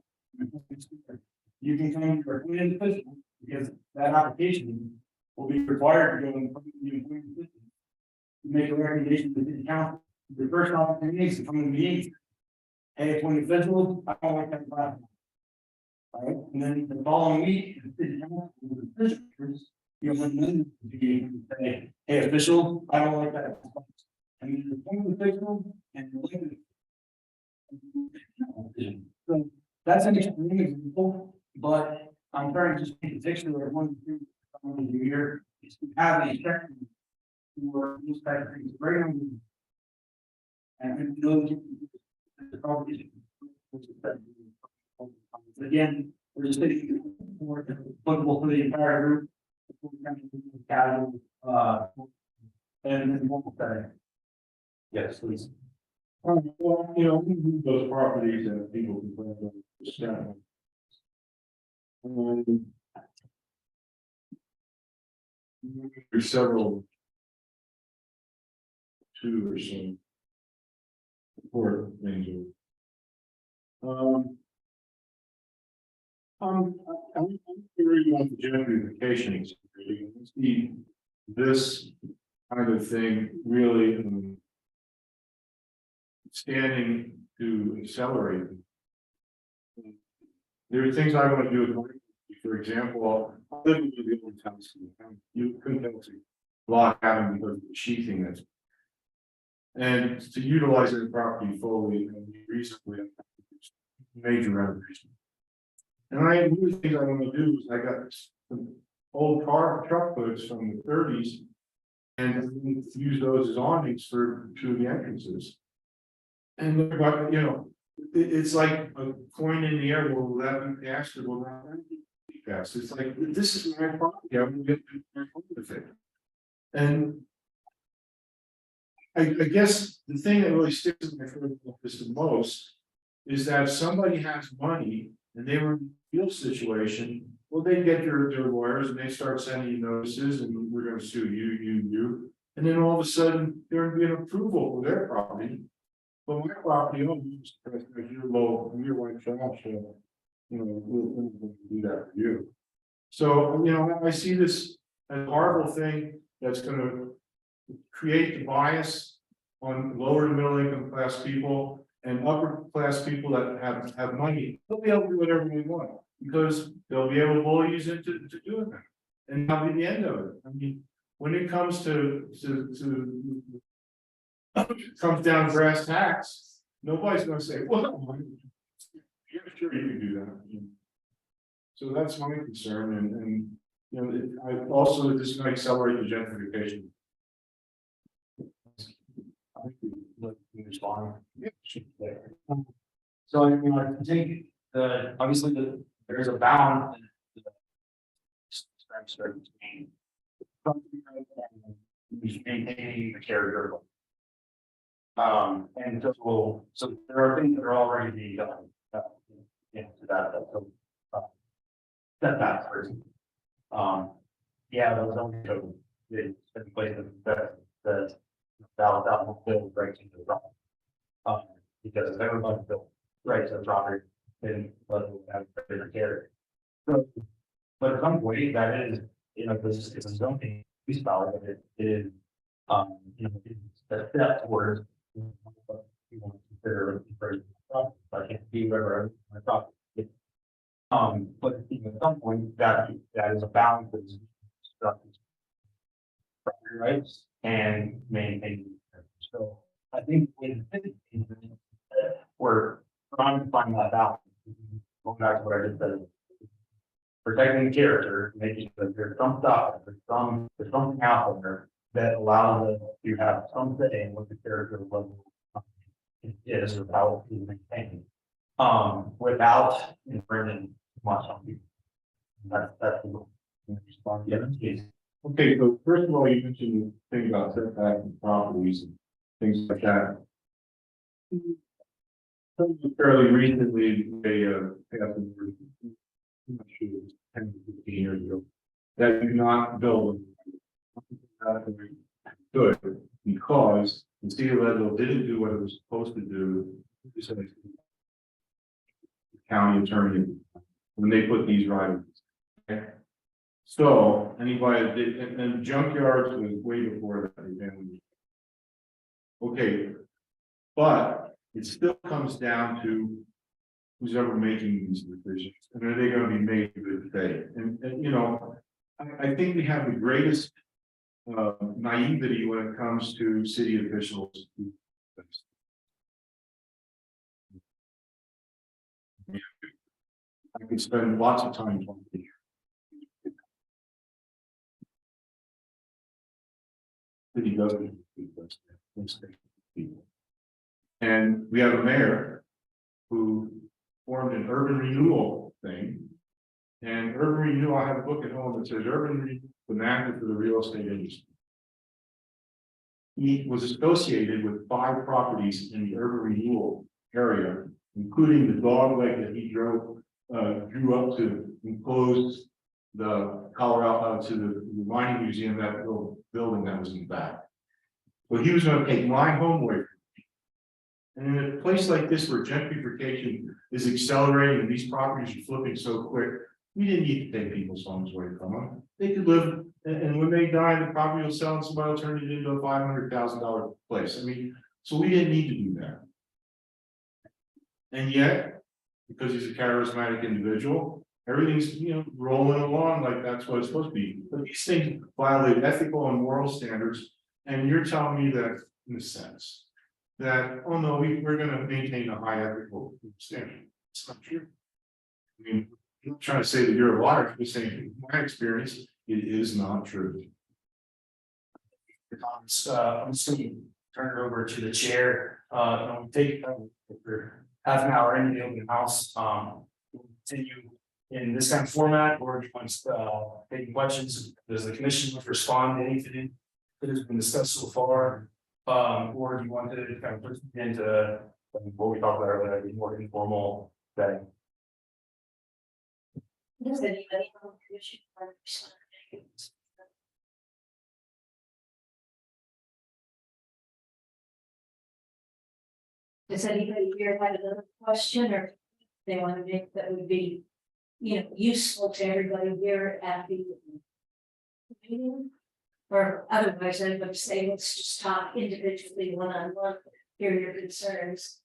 you can come to our planning official, because that application will be required to go in front of the planning official to make a recommendation to the city council. The first opportunity is to come in the meeting. Hey, when the federal, I don't like that black box. All right, and then the following week, the city council, you know, when say, hey, official, I don't like that. And then the point of the official and the elected. So that's an extreme example, but I'm trying to just paint a picture of one thing here is to have a section for this type of things right on. And those the problem again, we're just thinking more applicable for the entire group. And what will say? Yes, please. Well, you know, we move those properties and people can plan on discounting. There's several. Two or some. Important things. I'm curious about the gentrification. You can see this kind of thing really standing to accelerate. There are things I want to do. For example, I live in the old town. You couldn't tell it's a lot happening because of the sheathing that's. And to utilize the property fully and reasonably, major renovation. And one of the things I want to do is I got some old truck hoods from the 30s. And use those as awnings for two of the entrances. And they're about, you know, it's like a coin in the air, well, that asked it, well, that pass. It's like, this is my property, I'm gonna get with it. And I guess the thing that really sticks in my head the most is that if somebody has money and they were in a field situation, well, they get their lawyers and they start sending you notices and we're gonna sue you. And then all of a sudden, there would be an approval for their property. But my property owns, your white trash, you know, we'll do that for you. So, you know, I see this as a horrible thing that's gonna create the bias on lower and middle income class people and upper class people that have money. They'll be able to do whatever they want because they'll be able to bully you into doing that. And that'll be the end of it. I mean, when it comes to comes down to brass tacks, nobody's gonna say, well, yeah, sure you can do that. So that's my concern and you know, I also this is gonna accelerate the gentrification. I think we respond. So I mean, I think obviously there's a bound. Maintaining the character. And so there are things that are already being done. That person. Yeah, those only go. It's in place that will build right to the property. Because everybody built right to the property, then let them have a different character. So, but at some point, that is, you know, this is a zoning piece about it, but it is, you know, it's a step towards. You want to consider I can't be wherever I thought. But you know, at some point, that is a balance that is property rights and maintaining. So I think we're trying to find that balance. Going back to what I just said. Protecting the character, making sure that there's some stuff, there's something out there that allows us to have some say in what the character level is or how it is maintained. Without infringing much on people. That's the response. Yeah. Okay, so first of all, you mentioned the thing about setback and properties and things like that. Fairly recently, they passed I'm not sure, it was 10 to 15 years ago, that do not build. Good, because the city of Leadville didn't do what it was supposed to do. The county attorney, when they put these right. Okay? So anybody that did, and junkyards was way before that. Okay, but it still comes down to who's ever making these decisions, and are they going to be made good faith? And you know, I think we have the greatest naivety when it comes to city officials. I could spend lots of time talking to you. City doesn't do this. And we have a mayor who formed an urban renewal thing. And urban renewal, I have a book at home that says urban renewal, the magnet for the real estate industry. He was associated with 5 properties in the urban renewal area, including the dog leg that he drew up to enclose the Colorado to the mining museum, that little building that was in the back. Well, he was going to take my home away from me. And in a place like this where gentrification is accelerating and these properties are flipping so quick, we didn't need to take people's homes away from them. They could live, and when they die, the property will sell and somebody will turn it into a $500,000 place. I mean, so we didn't need to do that. And yet, because he's a charismatic individual, everything's, rolling along like that's what it's supposed to be. But these things violate ethical and moral standards. And you're telling me that, in a sense, that, oh no, we're gonna maintain a high ethical standard. It's not true. I mean, I'm not trying to say that you're a liar, I'm just saying, in my experience, it is not true. Your comments. I'm just gonna turn it over to the chair, take for half an hour in the open house, we'll continue in this kind of format, or if you want to take questions, does the commission respond to anything that has been discussed so far? Or do you want to kind of put into what we talked about earlier, the more informal setting? Does anybody on the commission want to respond? Does anybody here have another question or they want to make that would be, useful to everybody here at the meeting? Or otherwise, I would say, let's just talk individually, one-on-one, hear your concerns.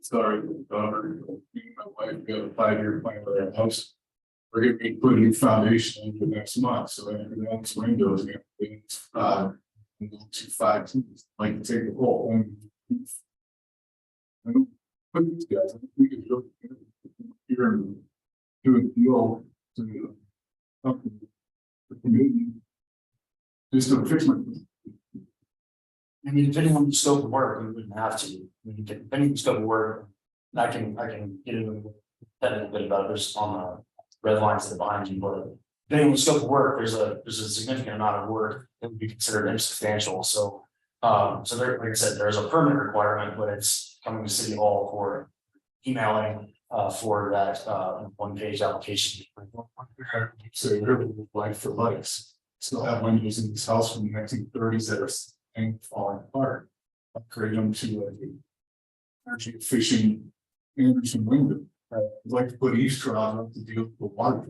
Sorry, daughter, my wife got a 5-year plan for their house. We're gonna be putting a new foundation in the next month, so after that's windows, we're gonna go to 5 keys, like take the whole thing. I don't put these guys, I think we can go here and do a deal to help the community. Just to fix my. I mean, depending on the scope of work, we wouldn't have to. I mean, depending on the scope of work, I can get into a little bit about this on the red lines that are behind you, but depending on the scope of work, there's a significant amount of work that would be considered insubstantial. So there, like I said, there's a permit requirement, but it's coming to City Hall for emailing for that 1-page application. So we're life for lights. Still have windows in this house from the 1930s that are falling apart. Upgrade them to a energy efficient Anderson window. I'd like to put eavesdrop up to deal with the water.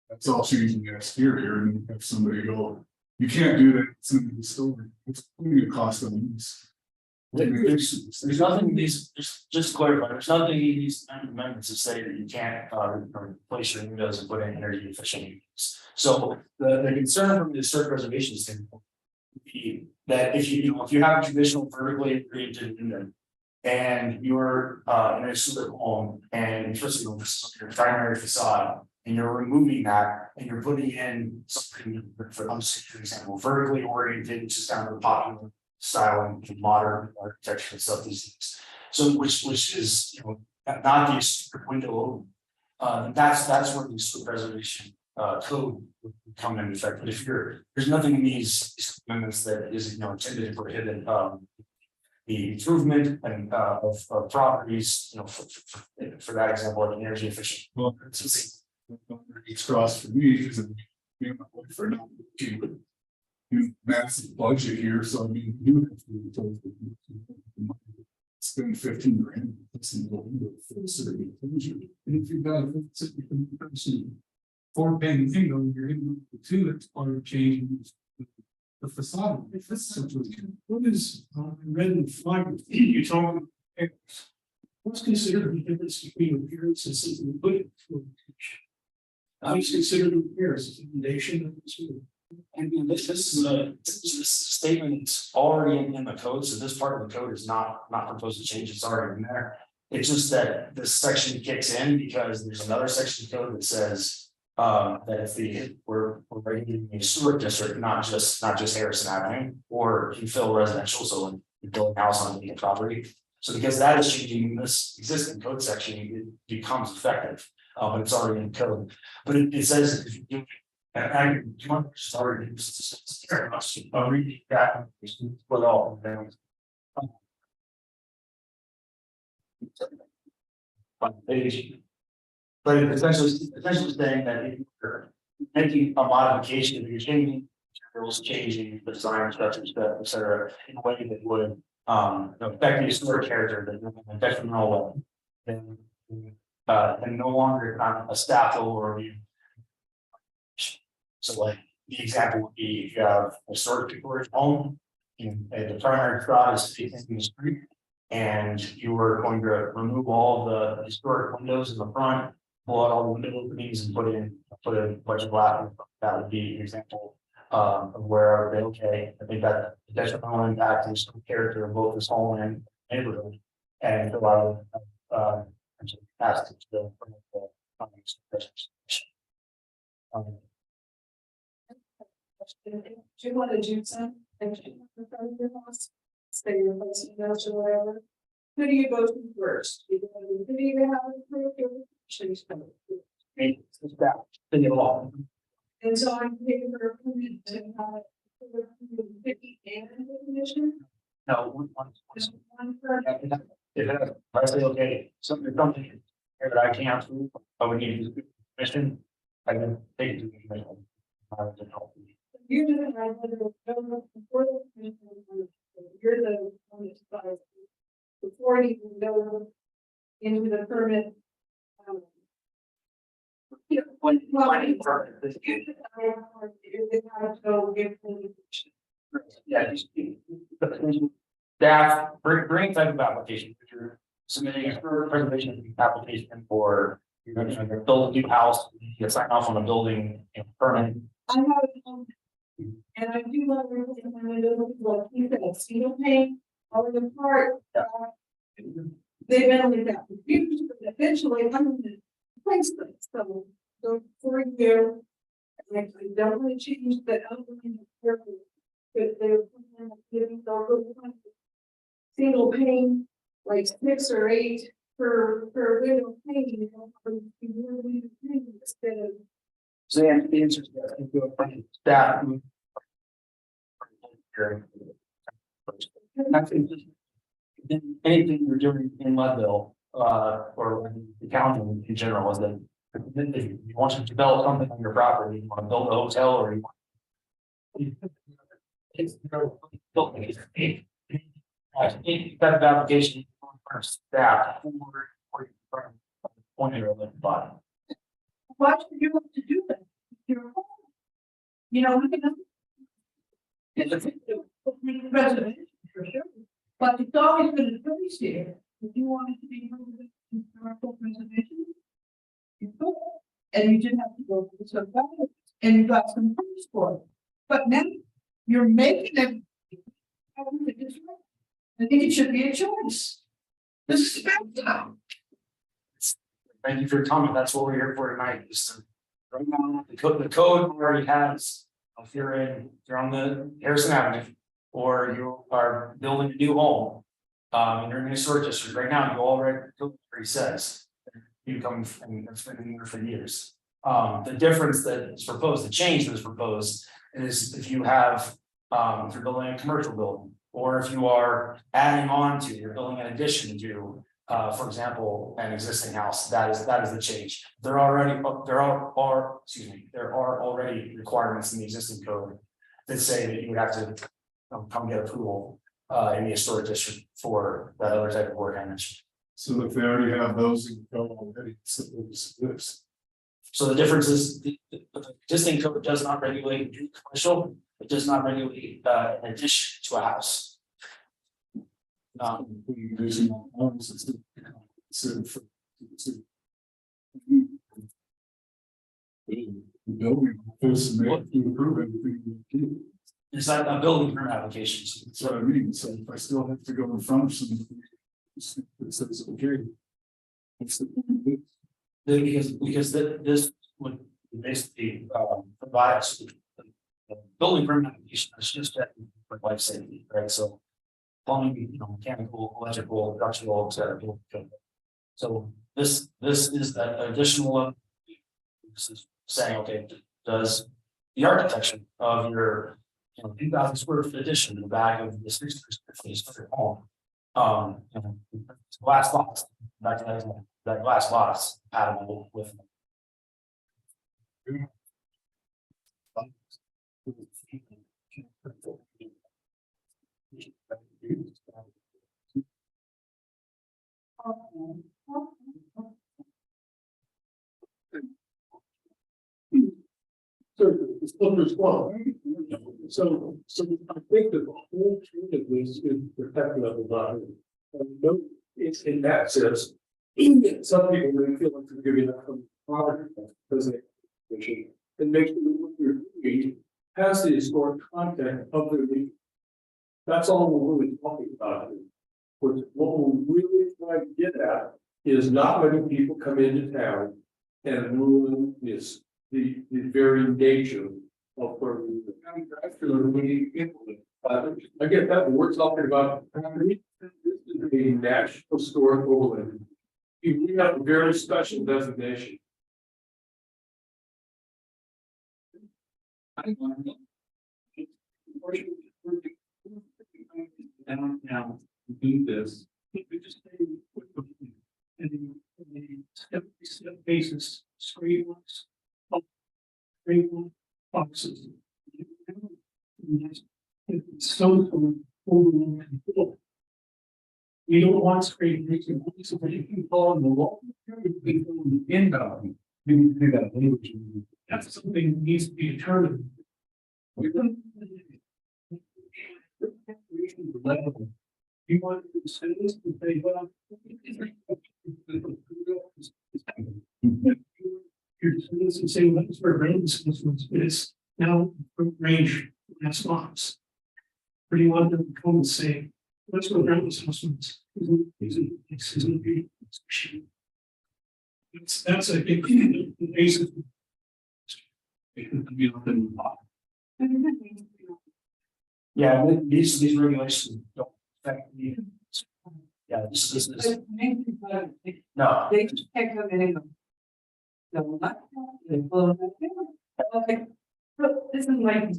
That's all changing the exterior, and then have somebody go, you can't do that, it's in the store, it's going to cost them. There's nothing in these, just to clarify, there's nothing in these amendments that say that you can't replace your windows and put in energy efficient units. So the concern from the historic preservation standpoint would be that if you have a traditional vertically oriented window and you're in a sewer home and first of all, your primary facade, and you're removing that and you're putting in something, for example, vertically oriented, which is kind of a popular style and modern architecture and stuff these days. So which is not the historic window. That's where the historic preservation code would come into effect. But if there's nothing in these amendments that is intended to prohibit the improvement and of properties, for that example, like energy efficient. Well, it's crossed for me because for now, massive budget here, so I mean, you have to spend 15 grand. For a certain and if you've got a 4-pane window, you're in the 2 that's part of changing the facade. If this situation, what is red and fiber? You talk. What's considered the difference between appearance and something put it for? I was considered appearance as a foundation of this room. I mean, this is a statement that's already in the code, so this part of the code is not proposed to change, it's already in there. It's just that this section kicks in because there's another section of code that says that if we're regulating a sewer district, not just Harrison Avenue or infill residential, so when you're building a house on vacant property. So because that is changing this existing code section, it becomes effective, but it's already in code. But it says if you do. And I do you want to start reading that with all of them. But it's essentially saying that if you're making a modification, if you're changing materials, changing the design structures, et cetera, in a way that would affect the historic character, that detrimental way, then no longer a staff will review. So like the example would be if you have a historic Victorian home the primary garage is facing the street. And you were going to remove all the historic windows in the front, pull out all the window openings and put a bunch of glass. That would be an example of where I would be okay. I think that the detrimental impact is the character of both this home and neighborhood. And a lot of capacity to build. Do you want to do some? Say your place notes or whatever. Who do you go to first? You go to who do you have a group or she's coming? It's that, think it all. And so I'm taking her permit to have 50 and the commission. No, One per. if I say, okay, something here that I can't approve, I would need to commission. I can take it to the commission. You didn't have before the commission. You're the one that decides before you can go into the permit. You decide you have to go give them. Yeah, staff, bring type of application, if you're submitting a preservation application for. You're gonna build a new house, you get signed off on a building permit. I have a home. And I do want to recommend it, like you said, single pane, all the part. They've been only got confused, but eventually I'm going to place them, so for a year. And I don't want to change the outline of purple, but they're giving the single pane, like 6 or 8 per window pane, instead of. So the answer is yes, if you have staff. Anything you're doing in Leadville, or the county in general is that if you want to develop something on your property, you want to build a hotel or you want. It's any type of application for staff or point your bottom. Why should you have to do that? You're home. You know, we can. It's residential for sure, but it's always been a choice here. If you wanted to be historical preservation, you could, and you didn't have to go to the subdivision, and you got some price for it. But now you're making it. I think it should be a choice. This is about time. Thank you for your comment. That's what we're here for tonight. Is to right now, the code already has, if you're on the Harrison Avenue, or you are building a new home, and you're in a historic district right now, you already says you come and it's been in there for years. The difference that is proposed, the change that is proposed is if you have, if you're building a commercial building, or if you are adding on to, you're building an addition to, for example, an existing house, that is the change. There are already requirements in the existing code that say that you would have to come get approval in the historic district for that other type of work I mentioned. So if they already have those in code already, so this. So the difference is the existing code does not regulate commercial, it does not regulate an addition to a house. Building, this make you approve everything you do. It's not a building permit application. That's what I mean, so if I still have to go in front of somebody. It says, okay. Because this would basically provide the building permit application is just that for life safety, right? So plumbing, mechanical, electrical, structural, etc. So this is that additional. This is saying, okay, does the architecture of your 2,000 square foot addition in the back of the 6 square home, glass box, that glass box compatible with. So it's still as well. So I think that the whole point of this is protecting of the body. And no, it's in that sense. Some people may feel like they're giving up from product because they. And make sure that what they're doing has the historic content of their meeting. That's all we're really talking about. What we're really trying to get at is not letting people come into town and ruin this, the very nature of where we live. I get that, but we're talking about property. This is a national historic overlay. We have a very special designation. Downtown do this. We just in the step basis, straight lines. Straight boxes. It's so overall. We don't want straight reason, so you can call in the law, you can go in the inbound. We need to do that language. That's something that needs to be determined. We don't. You want to say this to say, well. You're just and say, well, that's where range is now range last months. Or do you want them to come and say, let's go around this assessments? That's I think the basis. It could be up in the law. Yeah, these regulations don't affect me. Yeah, this is. No. They just can't come in and go. No, not. Okay, look, this is my.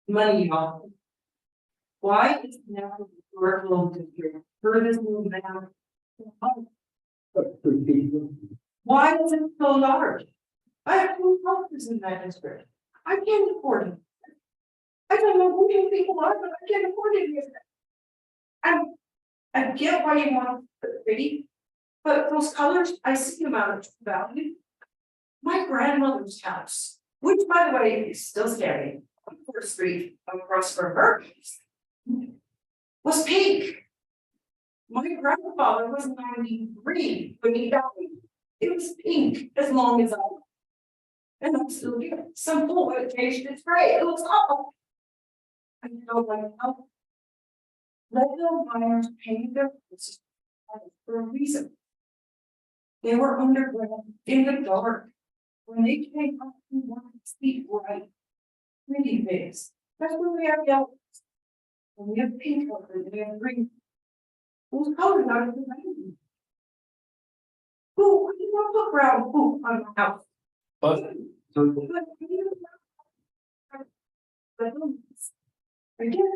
Money off. Why is now the curriculum district furthest move down? Why is it so large? I have 2 houses in that district. I can't afford it. I don't know who you people are, but I can't afford it here. I get why you want the pretty, but those colors, I see them out of value. My grandmother's house, which by the way is still standing on 4th Street across from her, was pink. My grandfather was 93 when he died. It was pink as long as I was. And I'm still here. Some fool would have changed its gray. It looks awful. I don't like how. Leadville miners painted their houses for a reason. They were underground in the dark. When they came up, we wanted to see bright, pretty things. That's when we have yellow. And we have pink color, and we have green. Those colors out of the rain. Who, you don't look around, who, on the house. But so Again.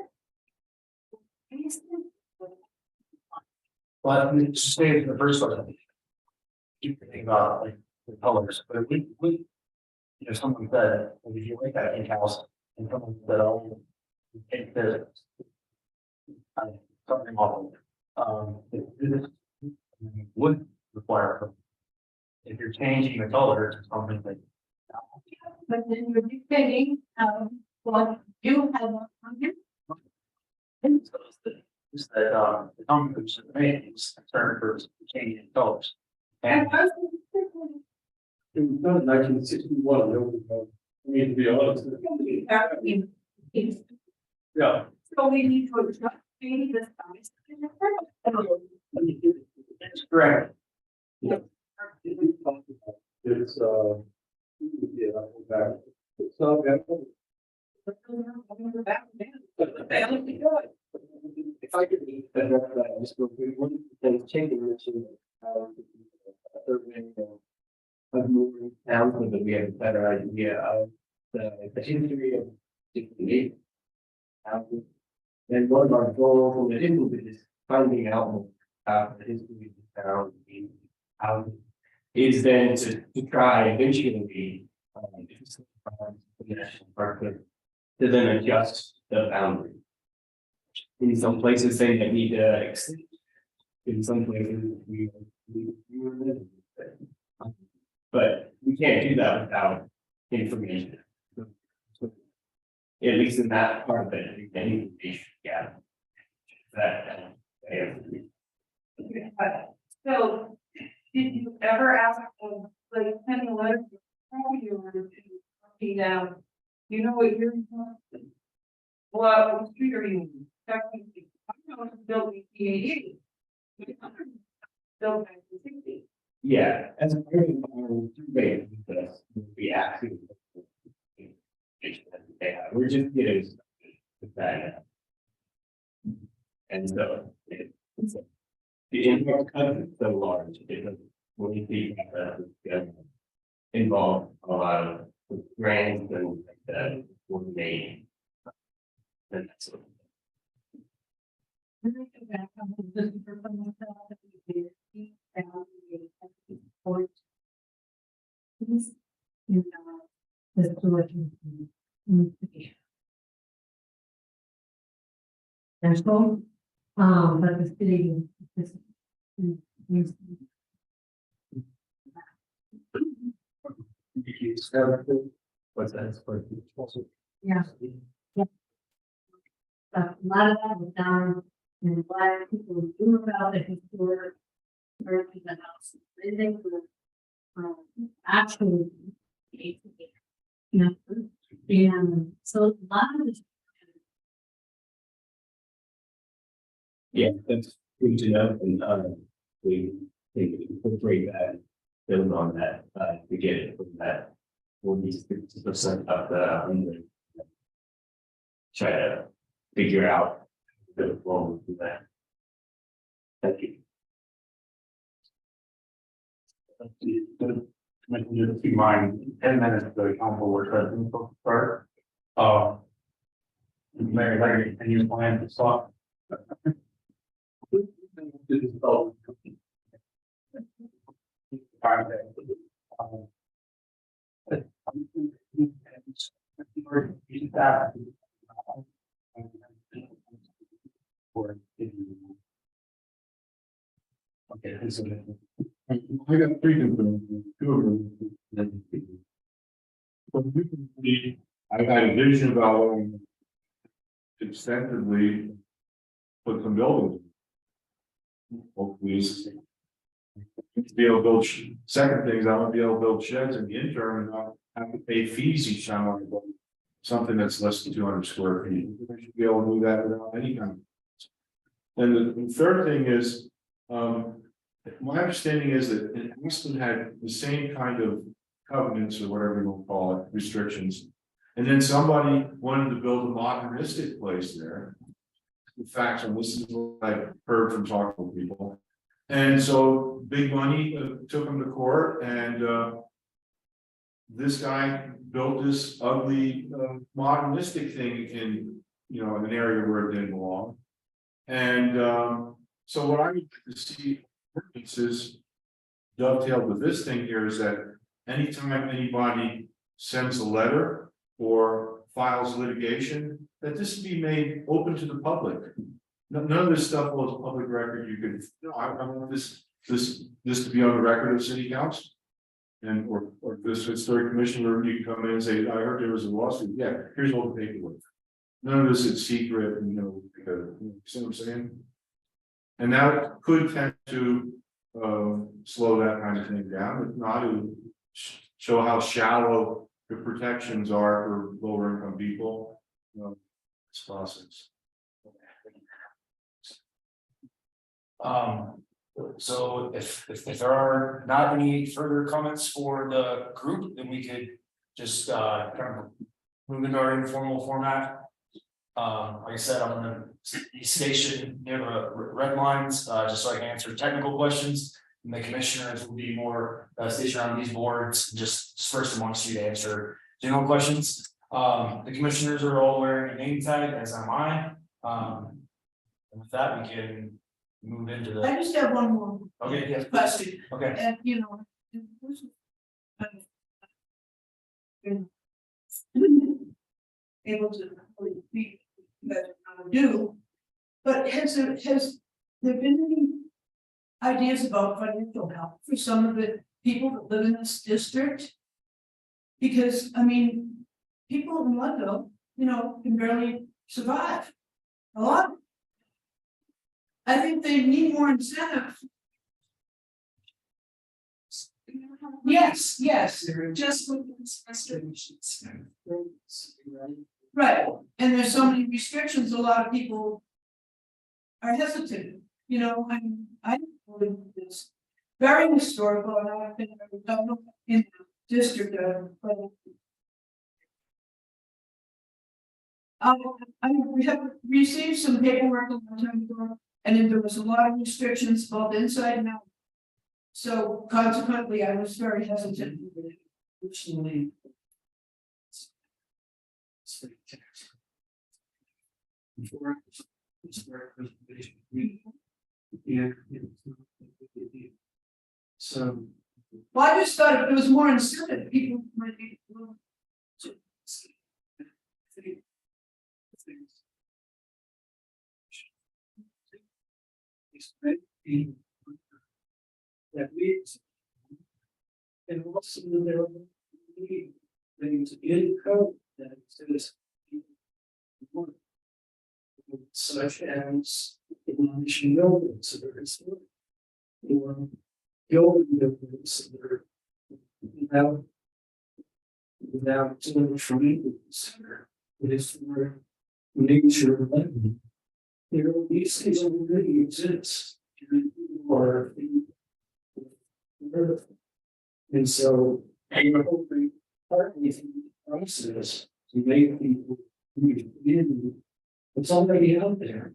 but stay in the first one. You can think about like the colors, but we you know, someone said, well, if you like that in house and someone said, oh, you take this. Something awful. This would require. If you're changing the color to something like. But then you're dictating, what you have on here. And so is that, the Congress of Maine is concerned for changing colors. And And I was. It was done in 1961, I mean, to be honest. Yeah. So we need to adjust maybe the size. it's correct. It's, yeah, back. It's not bad. If I could address that, just real quick, one of the things changing mentioned, survey of moving towns so that we have a better idea of the history of 68 houses. And one of our goals, and it is finding out more about the history of the town, the houses, is then to try eventually, the national park to then adjust the boundary. In some places, they need to extend. In some places, we were living. But we can't do that without information. So least in that part of it, any information, yeah. That. So, did you ever ask, like, send a letter to the property owner to copy down? You know what you're. What street are you in? Technically, I know it's built in 1880. Built in 1960. Yeah, as a part of our survey, because we actually. We're just getting. With that. And so. The impact of it is so large, because when you think about that, involve a lot of grants and like that were made. And that's what. When I go back, I'm looking for someone else that we did, he found a report. This, you know, the solution. There's no, but the city is. What's that? Yeah. A lot of that was done in why people knew about the historic versus the house. They think were actually. Yeah, and so a lot of this. Yeah, that's good to know, and we incorporate that, build on that, to get it from that. 40-50% of the try to figure out the role of that. Thank you. If you mind, 10 minutes, the council work session will start. Mary, Larry, can you plan to stop? Okay, so I got three different, two of them. But we can see, I've had a vision about extensively put some buildings. Hopefully. Be able to build, second thing is I want to be able to build sheds in the interim and not have to pay fees each time I build something that's less than 200 square feet. I should be able to do that without any kind of. And the third thing is, my understanding is that Aspen had the same kind of covenants or whatever you want to call it, restrictions. And then somebody wanted to build a modernistic place there. In fact, and this is what I've heard from talking to people. And so big money took them to court, and this guy built this ugly modernistic thing in, you know, an area where it didn't belong. And so what I would like to see is dovetailed with this thing here is that anytime anybody sends a letter or files litigation, that this be made open to the public. None of this stuff was public record. You could, no, I want this to be on the record of city council. And or this historic commission where you can come in and say, I heard there was a lawsuit. Yeah, here's all the paperwork. None of this is secret, you know, you see what I'm saying? And that could tend to slow that kind of thing down, if not, it would show how shallow the protections are for lower income people. This process. So if there are not any further comments for the group, then we could just kind of move into our informal format. Like I said, I'm gonna be stationed near the red lines, just so I can answer technical questions. And the commissioners will be more stationed on these boards, just dispersed amongst you to answer general questions. The commissioners are all wearing a name tag, as am I. And with that, we can move into the. I just have one more Okay, yes, question, okay. and you know. Able to really be that I do, but has there been any ideas about financial help for some of the people that live in this district? Because I mean, people in Ludlow can barely survive. A lot. I think they need more incentive. Yes, just with this restrictions. Right, and there's so many restrictions, a lot of people are hesitant, I believe this. Very historical, and I've been in the district but we have received some paperwork a long time ago, and then there was a lot of restrictions both inside and out. So consequently, I was very hesitant. Personally. Before yeah. So. Well, I just thought if there was more incentive, people might be. That leads. And also there are things in code that says. Such as demolition buildings that are historic. Or building buildings that are without too much maintenance. It is for nature of living. These things already exist. Or and so we're hoping partly through the process to make people in what's already out there.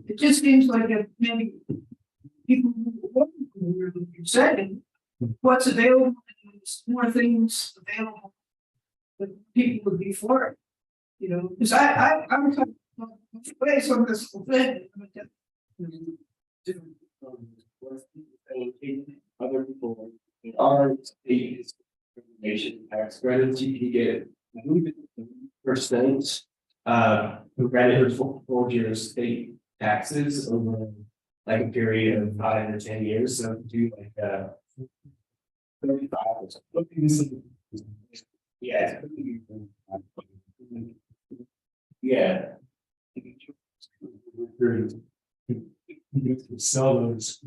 It just seems like maybe people who said what's available, there's more things available, but people would be for it. Because I'm kind of place on this whole thing. Other people are state information tax credits, you can get percent credit for your state taxes over like a period of 5 or 10 years. So do like 35 or something. Yeah. Yeah. Sell those.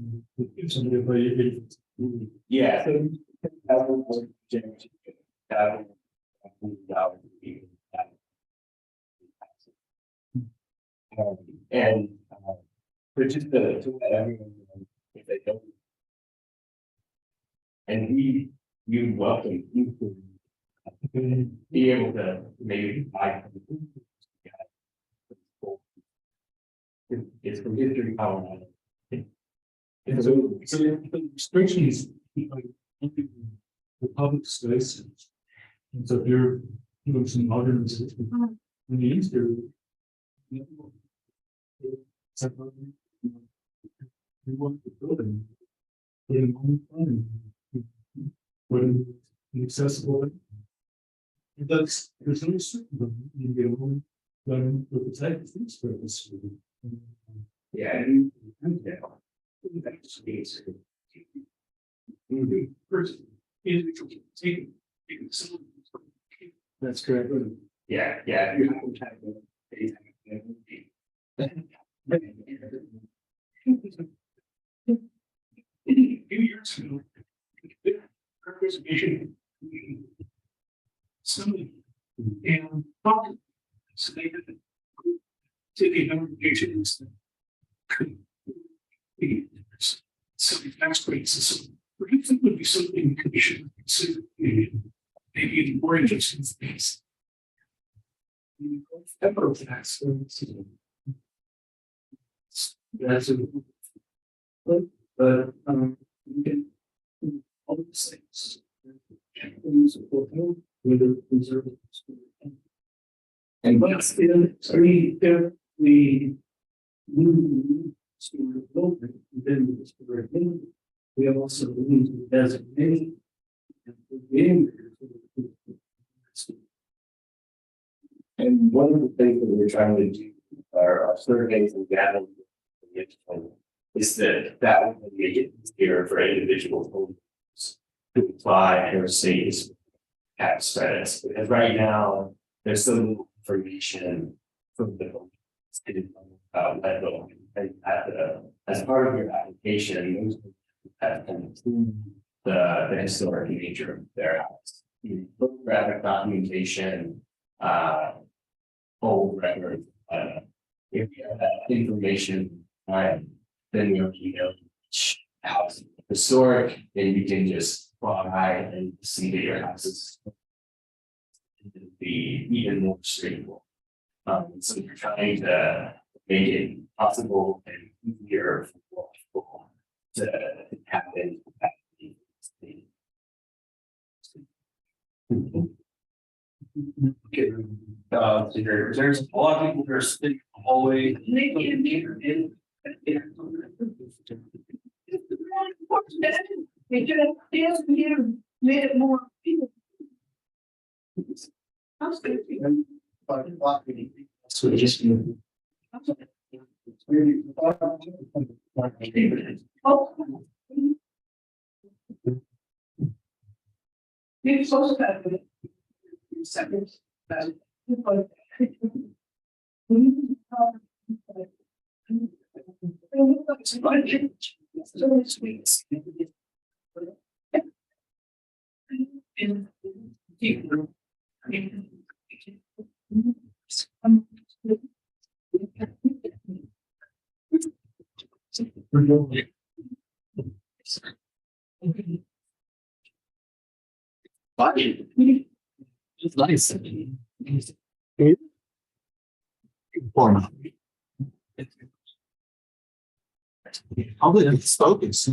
Yeah. And but just to let everyone know if they don't. And you welcome you could be able to maybe buy. It's from history power. And so the restrictions, like, the public spaces. And so if you're doing some organization, when you used to. We want the building. Put in one plan. Put in accessible. There's no restriction, you get only done with the type of things for this. Yeah. That's correct. Yeah, yeah. A few years ago, reservation. Somebody and so they had city notifications. So the tax rates, so what do you think would be something we should consider maybe in more interesting things? Federal tax. That's a but you can all these things. And what's if we move to open, then it's very good. We also need to designate. And one of the things that we're trying to do are our surveys and gathering. is that would make it easier for individual homeowners to apply their state's tax credits, because right now, there's so little information from the state about lead, and as part of your application, those have to include the historic nature of their house. Photographic documentation, whole record, if you have that information, then you know which house is historic, and you can just fly and see that your house is be even more straightforward. So you're trying to make it possible and easier for people to happen. Okay, so there's a lot of people that are sitting in the hallway. They can't be here. They should have, here, made it more. People. So just. You're supposed to have it. Seconds. So sweet. It's nice. Probably focus.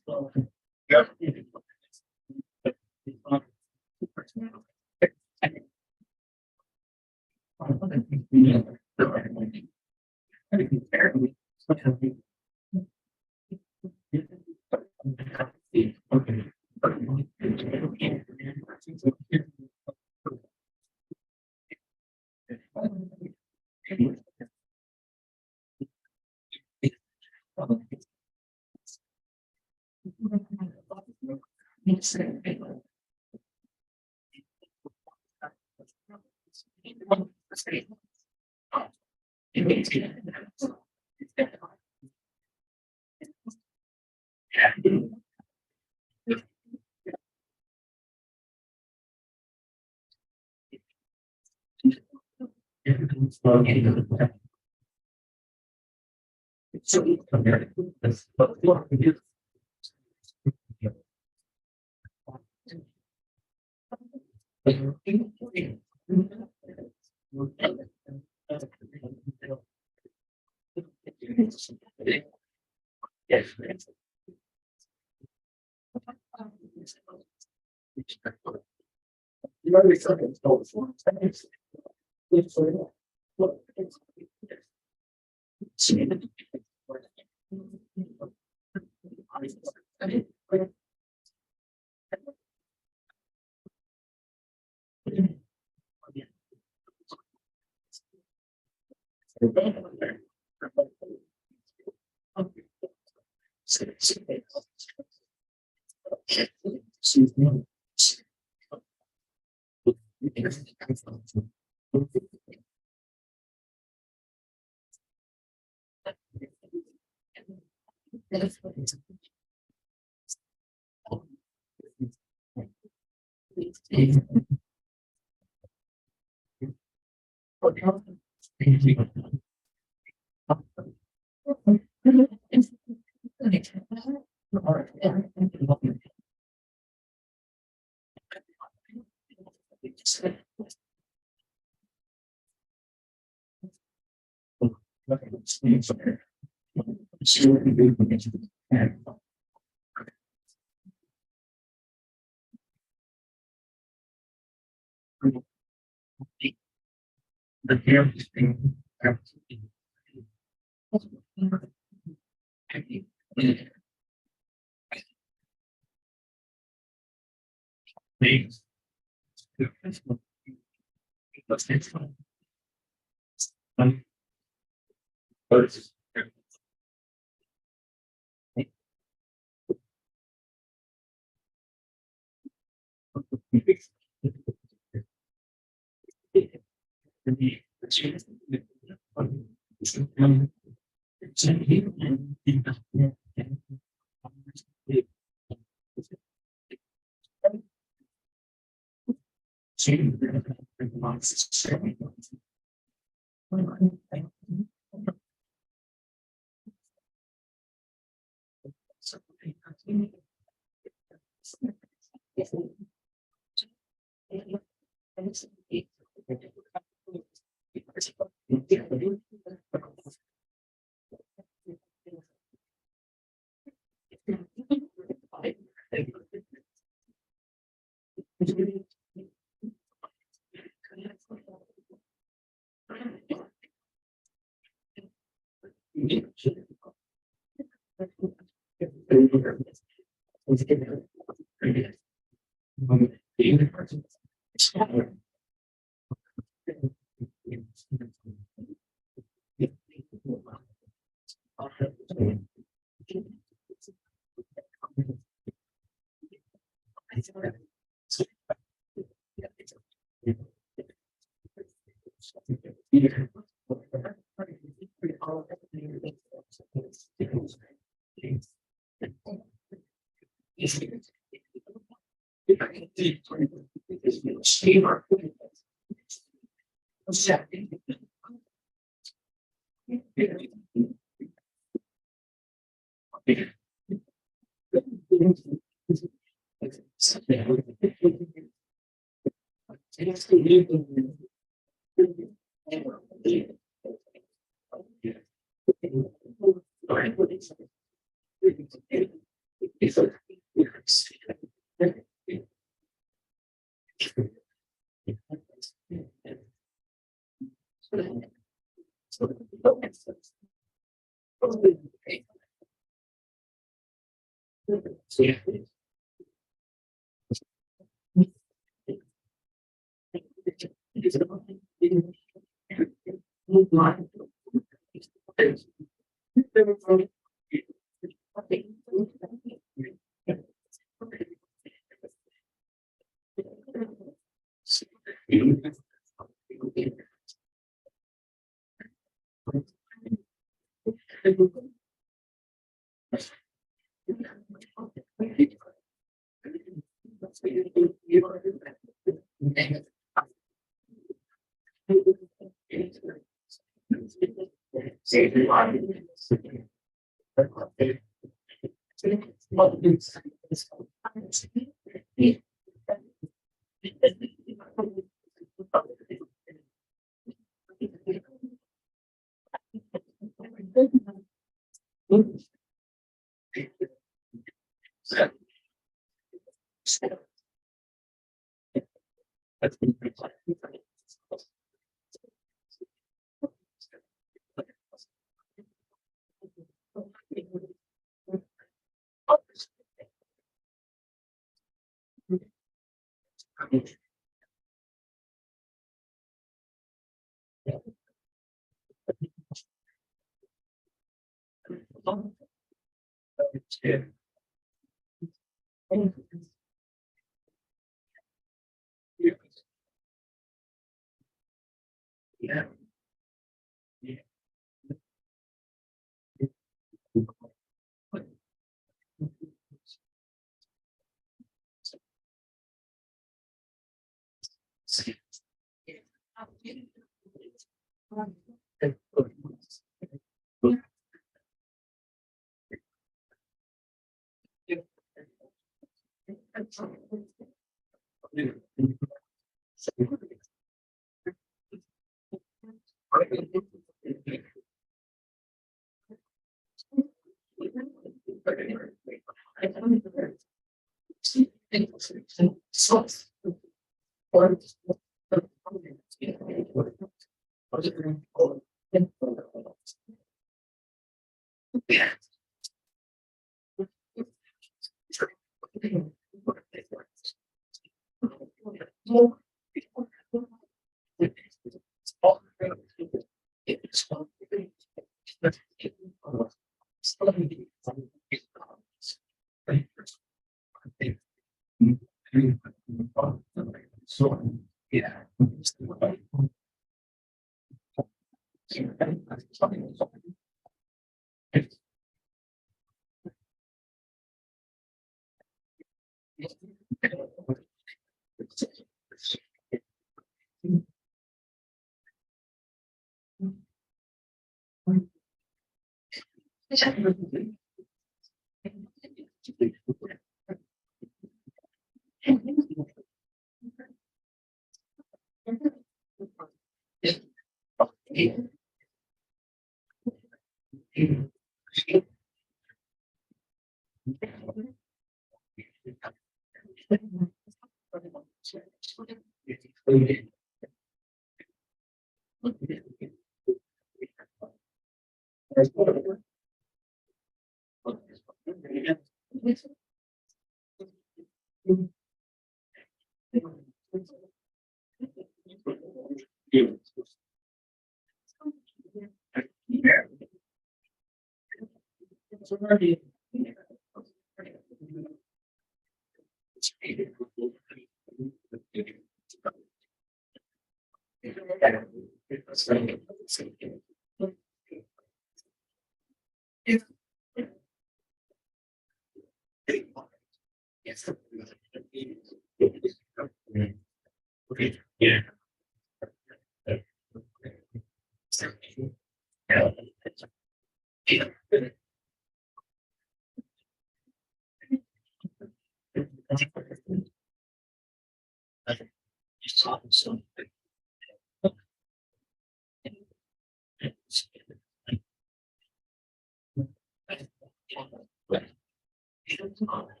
Yes.